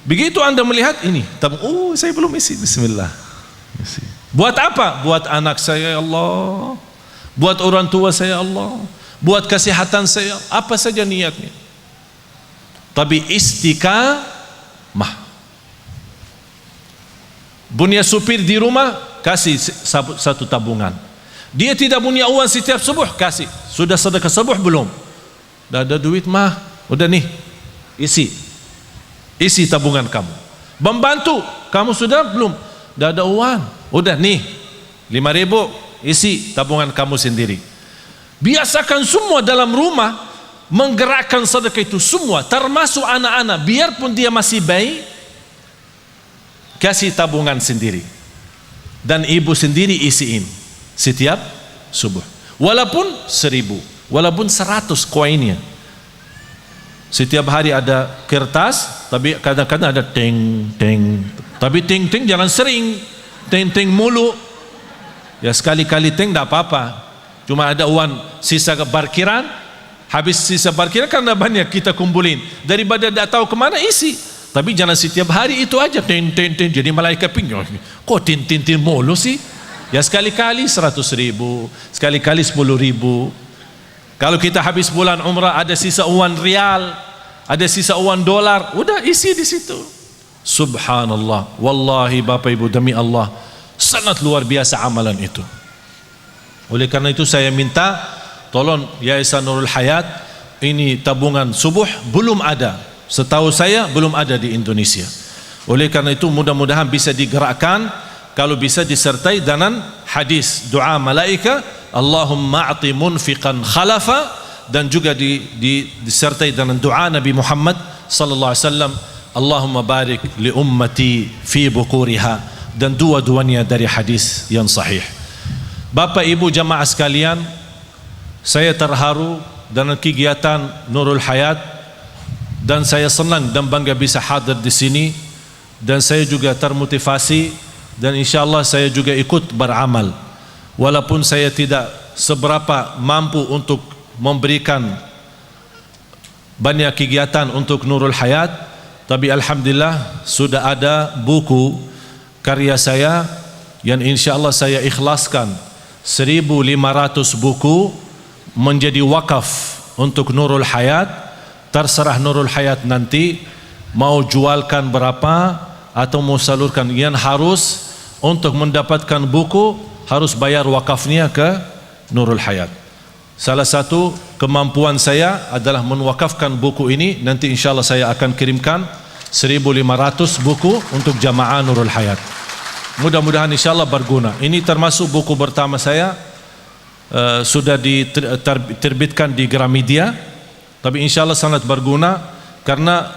Begitu anda melihat ini, oh saya belum isi, bismillah. Buat apa? Buat anak saya ya Allah, buat orang tua saya Allah, buat kesehatan saya, apa saja niatnya. Tapi istiqamah. Punya supir di rumah, kasih satu tabungan. Dia tidak punya uang setiap subuh, kasih. Sudah sedekah subuh belum? Dah ada duit mah, udah nih, isi tabungan kamu. Membantu, kamu sudah belum? Dah ada uang, udah nih, 5.000, isi tabungan kamu sendiri. Biasakan semua dalam rumah menggerakkan sedekah itu semua, termasuk anak-anak, biarpun dia masih bayi, kasih tabungan sendiri. Dan ibu sendiri isiin setiap subuh. Walaupun 1.000, walaupun 100 koinnya. Setiap hari ada kertas, tapi kadang-kadang ada ting-ting. Tapi ting-ting jangan sering, ting-ting mulu. Ya sekali-kali ting tidak apa-apa. Cuma ada uang sisa parkiran, habis sisa parkiran karena banyak kita kumpulin. Daripada tidak tahu kemana, isi. Tapi jangan setiap hari itu aja ting-ting. Jadi malaikat pingin, kok ting-ting mulu sih? Ya sekali-kali 100.000, sekali-kali 10.000. Kalau kita habis bulan umrah ada sisa uang rial, ada sisa uang dolar, udah isi di situ. Subhanallah, wallahi Bapak Ibu, demi Allah, sangat luar biasa amalan itu. Oleh karena itu saya minta tolong Yayasan Nurul Hayat, ini tabungan subuh belum ada, setahu saya belum ada di Indonesia. Oleh karena itu mudah-mudahan bisa digerakkan, kalau bisa disertai dengan hadis doa malaika, Allahumma a'ti munfiqan khalafa, dan juga disertai dengan doa Nabi Muhammad sallallahu alaihi wasallam, Allahumma barik li ummati fi bukuriha, dan dua-duanya dari hadis yang sahih. Bapak Ibu jamaah sekalian, saya terharu dengan kegiatan Nurul Hayat, dan saya senang dan bangga bisa hadir di sini, dan saya juga termotivasi, dan insyaallah saya juga ikut beramal. Walaupun saya tidak seberapa mampu untuk memberikan banyak kegiatan untuk Nurul Hayat, tapi alhamdulillah sudah ada buku karya saya yang insyaallah saya ikhlaskan 1.500 buku menjadi wakaf untuk Nurul Hayat. Terserah Nurul Hayat nanti mau jualkan berapa atau mau salurkan, yang harus untuk mendapatkan buku harus bayar wakafnya ke Nurul Hayat. Salah satu kemampuan saya adalah menwakafkan buku ini. Nanti insyaAllah saya akan kirimkan 1.500 buku untuk jamaah Nurul Hayat. Mudah-mudahan insyaAllah berguna. Ini termasuk buku pertama saya, sudah diterbitkan di Gramedia, tapi insyaAllah sangat berguna karena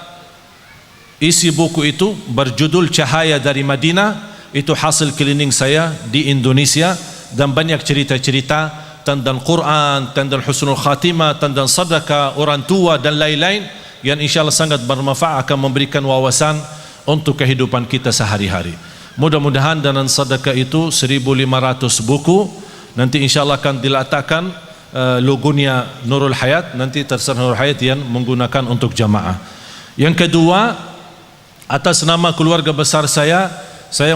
isi buku itu berjudul Cahaya dari Madinah. Itu hasil keliling saya di Indonesia, dan banyak cerita-cerita tentang Quran, tentang husnul khatimah, tentang sedekah, orang tua dan lain-lain yang insyaAllah sangat bermanfaat, akan memberikan wawasan untuk kehidupan kita sehari-hari. Mudah-mudahan dengan sedekah itu 1.500 buku, nanti insyaAllah akan diletakkan logonya Nurul Hayat, nanti terserah Nurul Hayat yang menggunakan untuk jamaah. Yang kedua, atas nama keluarga besar saya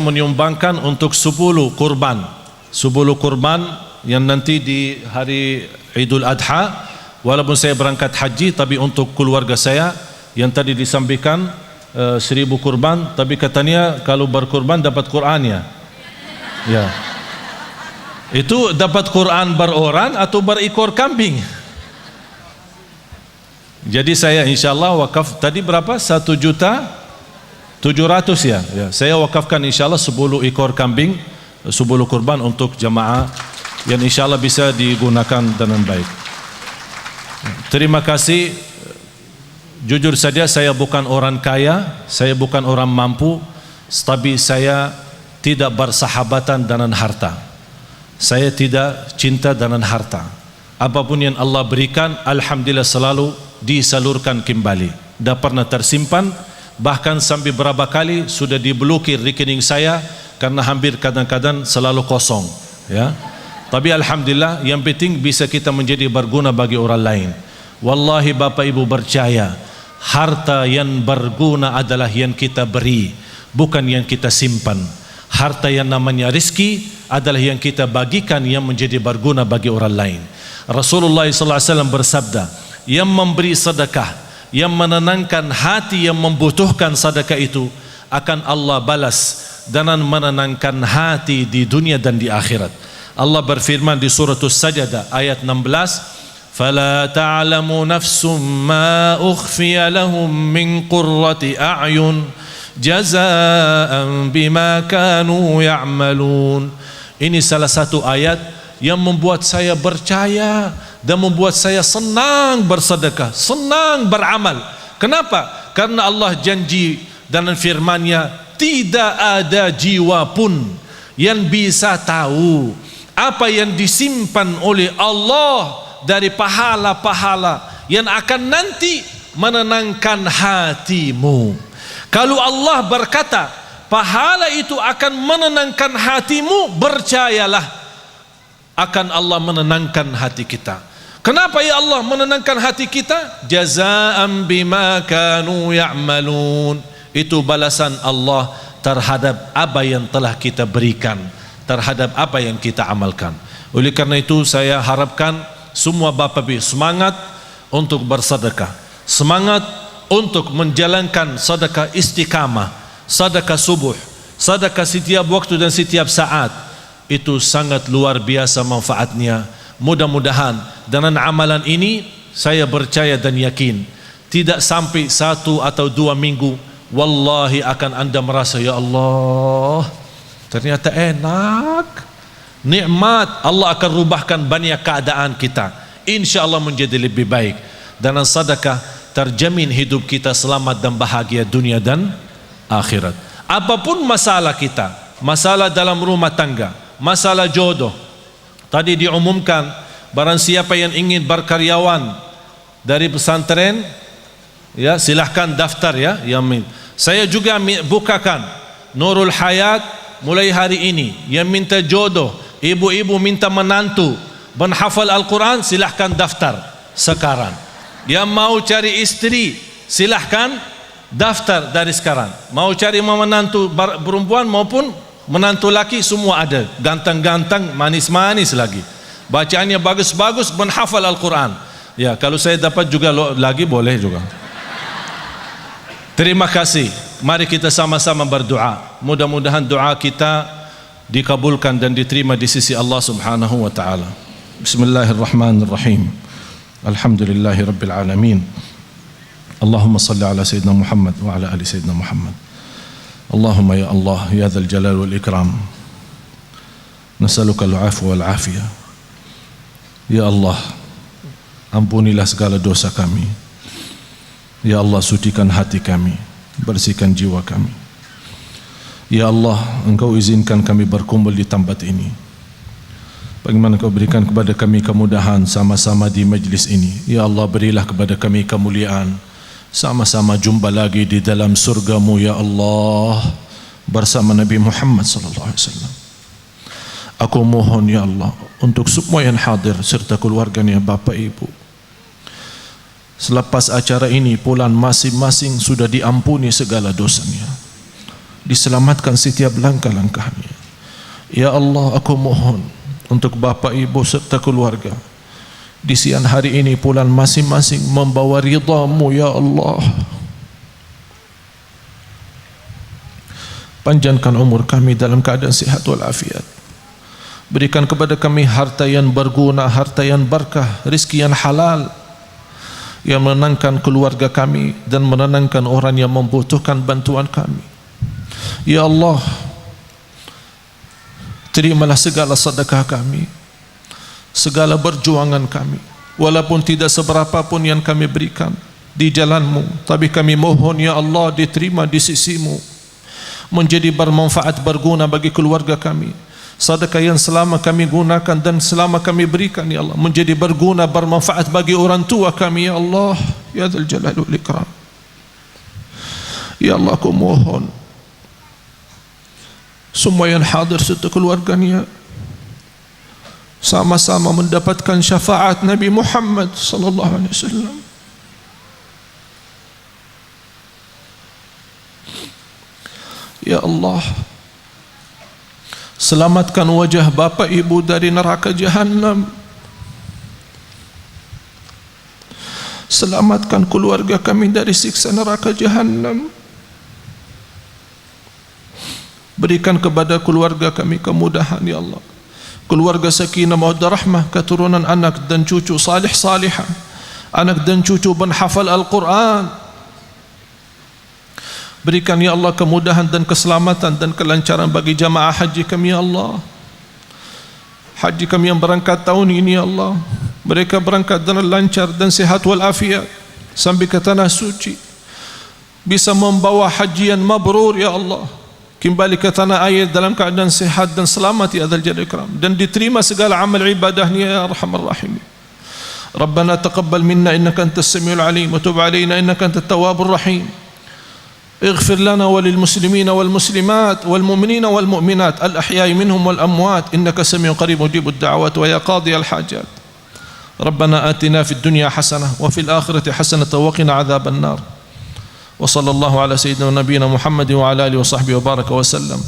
menyumbangkan untuk 10 kurban yang nanti di hari Idul Adha. Walaupun saya berangkat haji, tapi untuk keluarga saya yang tadi disampaikan 1.000 kurban, tapi katanya kalau berkurban dapat Qurannya. Ya. Itu dapat Quran beroran atau berikor kambing? Jadi saya insyaAllah wakaf tadi berapa? 1.700.000 ya. Ya. Saya wakafkan insyaAllah 10 ekor kambing, 10 kurban untuk jamaah yang insyaAllah bisa digunakan dengan baik. Terima kasih. Jujur saja saya bukan orang kaya, saya bukan orang mampu, tapi saya tidak bersahabatan dengan harta. Saya tidak cinta dengan harta. Apapun yang Allah berikan, alhamdulillah selalu disalurkan kembali. Dah pernah tersimpan, bahkan sampai berapa kali sudah diblokir rekening saya karena hampir kadang-kadang selalu kosong, ya. Tapi alhamdulillah, yang penting bisa kita menjadi berguna bagi orang lain. Wallahi Bapak Ibu percaya, harta yang berguna adalah yang kita beri, bukan yang kita simpan. Harta yang namanya rezeki adalah yang kita bagikan, yang menjadi berguna bagi orang lain. Rasulullah SAW bersabda, yang memberi sedekah, yang menenangkan hati yang membutuhkan sedekah itu, akan Allah balas dengan menenangkan hati di dunia dan di akhirat. Allah berfirman di surah As-Sajdah ayat 16, فَلَا تَعْلَمُ نَفْسٌ مَا أُخْفِيَ لَهُم مِّن قُرَّةِ أَعْيُنٍ جَزَاءً بِمَا كَانُوا يَعْمَلُونَ. Ini salah satu ayat yang membuat saya percaya dan membuat saya senang bersedekah, senang beramal. Kenapa? Karena Allah janji dalam firman-Nya, tidak ada jiwa pun yang bisa tahu apa yang disimpan oleh Allah dari pahala-pahala yang akan nanti menenangkan hatimu. Kalau Allah berkata pahala itu akan menenangkan hatimu, percayalah akan Allah menenangkan hati kita. Kenapa ya Allah menenangkan hati kita? Jazaa'an bima kanu ya'malun. Itu balasan Allah terhadap apa yang telah kita berikan, terhadap apa yang kita amalkan. Oleh karena itu saya harapkan semua Bapak Ibu semangat untuk bersedekah, semangat untuk menjalankan sedekah istiqamah, sedekah subuh, sedekah setiap waktu dan setiap saat. Itu sangat luar biasa manfaatnya. Mudah-mudahan dengan amalan ini saya percaya dan yakin tidak sampai 1 atau 2 minggu, wallahi akan anda merasa, ya Allah, ternyata enak, nikmat. Allah akan rubahkan banyak keadaan kita, insyaAllah menjadi lebih baik. Dan sedekah terjamin hidup kita selamat dan bahagia dunia dan akhirat. Apapun masalah kita, masalah dalam rumah tangga, masalah jodoh, tadi diumumkan barang siapa yang ingin berkaryawan dari pesantren, ya silahkan daftar ya. Saya juga bukakan Nurul Hayat mulai hari ini. Yang minta jodoh, ibu-ibu minta menantu, menghafal Al-Quran, silahkan daftar sekarang. Yang mau cari istri, silahkan daftar dari sekarang. Mau cari menantu perempuan maupun menantu laki, semua ada. Ganteng-ganteng, manis-manis lagi, bacaannya bagus-bagus, menghafal Al-Quran. Ya, kalau saya dapat juga lagi boleh juga. Terima kasih. Mari kita sama-sama berdoa. Mudah-mudahan doa kita dikabulkan dan diterima di sisi Allah Subhanahu wa taala. Bismillahirrahmanirrahim. Alhamdulillahirabbil alamin. Allahumma salli ala sayyidina Muhammad wa ala ali sayyidina Muhammad. Allahumma ya Allah ya dzal jalal wal ikram. Nas'aluka al-'afwa wal 'afiyah. Ya Allah, ampunilah segala dosa kami. Ya Allah, sucikan hati kami, bersihkan jiwa kami. Ya Allah, Engkau izinkan kami berkumpul di tempat ini. Bagaimana Engkau berikan kepada kami kemudahan sama-sama di majlis ini. Ya Allah, berilah kepada kami kemuliaan, sama-sama jumpa lagi di dalam surga-Mu ya Allah, bersama Nabi Muhammad sallallahu alaihi wasallam. Aku mohon ya Allah untuk semua yang hadir serta keluarganya, Bapak Ibu, selepas acara ini pulang masing-masing sudah diampuni segala dosanya, diselamatkan setiap langkah-langkahnya. Ya Allah, aku mohon untuk Bapak Ibu serta keluarga di siang hari ini pulang masing-masing membawa ridha-Mu ya Allah. Panjangkan umur kami dalam keadaan sihat wal afiat. Berikan kepada kami harta yang berguna, harta yang berkah, rezeki yang halal, yang menenangkan keluarga kami dan menenangkan orang yang membutuhkan bantuan kami. Ya Allah, terimalah segala sedekah kami, segala perjuangan kami, walaupun tidak seberapa pun yang kami berikan di jalan-Mu, tapi kami mohon ya Allah diterima di sisi-Mu, menjadi bermanfaat, berguna bagi keluarga kami. Sedekah yang selama kami gunakan dan selama kami berikan ya Allah, menjadi berguna, bermanfaat bagi orang tua kami ya Allah, ya dzal jalali wal ikram. Ya Allah, aku mohon semua yang hadir serta keluarganya sama-sama mendapatkan syafaat Nabi Muhammad sallallahu alaihi wasallam. Ya Allah, selamatkan wajah Bapak Ibu dari neraka Jahannam. Selamatkan keluarga kami dari siksa neraka Jahannam. Berikan kepada keluarga kami kemudahan ya Allah. Keluarga sakinah mawaddah rahmah, keturunan anak dan cucu salih salihah, anak dan cucu penghafal Al-Quran. Berikan ya Allah kemudahan dan keselamatan dan kelancaran bagi jamaah haji kami ya Allah. Haji kami yang berangkat tahun ini ya Allah, mereka berangkat dengan lancar dan sehat walafiat sampai ke tanah suci, bisa membawa haji yang mabrur ya Allah, kembali ke tanah air dalam keadaan sehat dan selamat ya dzal jalali wal ikram, dan diterima segala amal ibadahnya ya arhamar rahimin. Rabbana taqabbal minna innaka antas samiul alim wa tub alaina innaka antat tawwabur rahim. اغفر لنا وللمسلمين والمسلمات والمؤمنين والمؤمنات الأحياء منهم والأموات إنك سميع قريب مجيب الدعوات ويا قاضي الحاجات. ربنا آتنا في الدنيا حسنة وفي الآخرة حسنة وقنا عذاب النار. وصلى الله على سيدنا ونبينا محمد وعلى آله وصحبه وبارك وسلم.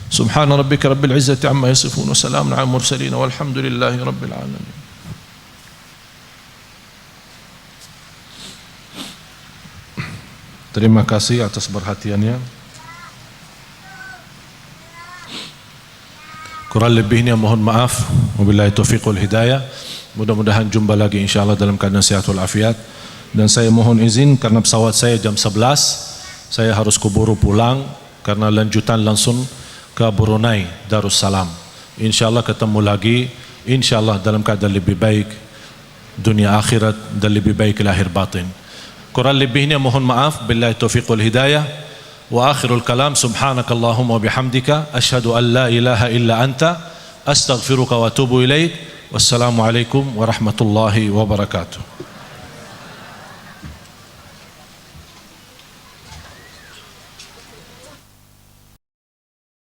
سبحان ربك رب العزة عما يصفون وسلام على المرسلين والحمد لله رب العالمين. Terima kasih atas perhatiannya. Kurang lebihnya mohon maaf. Wabillahi taufiq wal hidayah. Mudah-mudahan jumpa lagi insyaallah dalam keadaan sehat wal afiat. Dan saya mohon izin karena pesawat saya jam 11, saya harus keburu pulang karena lanjutan langsung ke Brunei Darussalam. Insyaallah ketemu lagi insyaallah dalam keadaan lebih baik dunia akhirat dan lebih baik lahir batin. Kurang lebihnya mohon maaf. Billahi taufiq wal hidayah. Wa akhirul kalam subhanakallahumma wa bihamdika asyhadu an la ilaha illa anta astaghfiruka wa atubu ilaik. Wassalamu alaikum warahmatullahi wabarakatuh.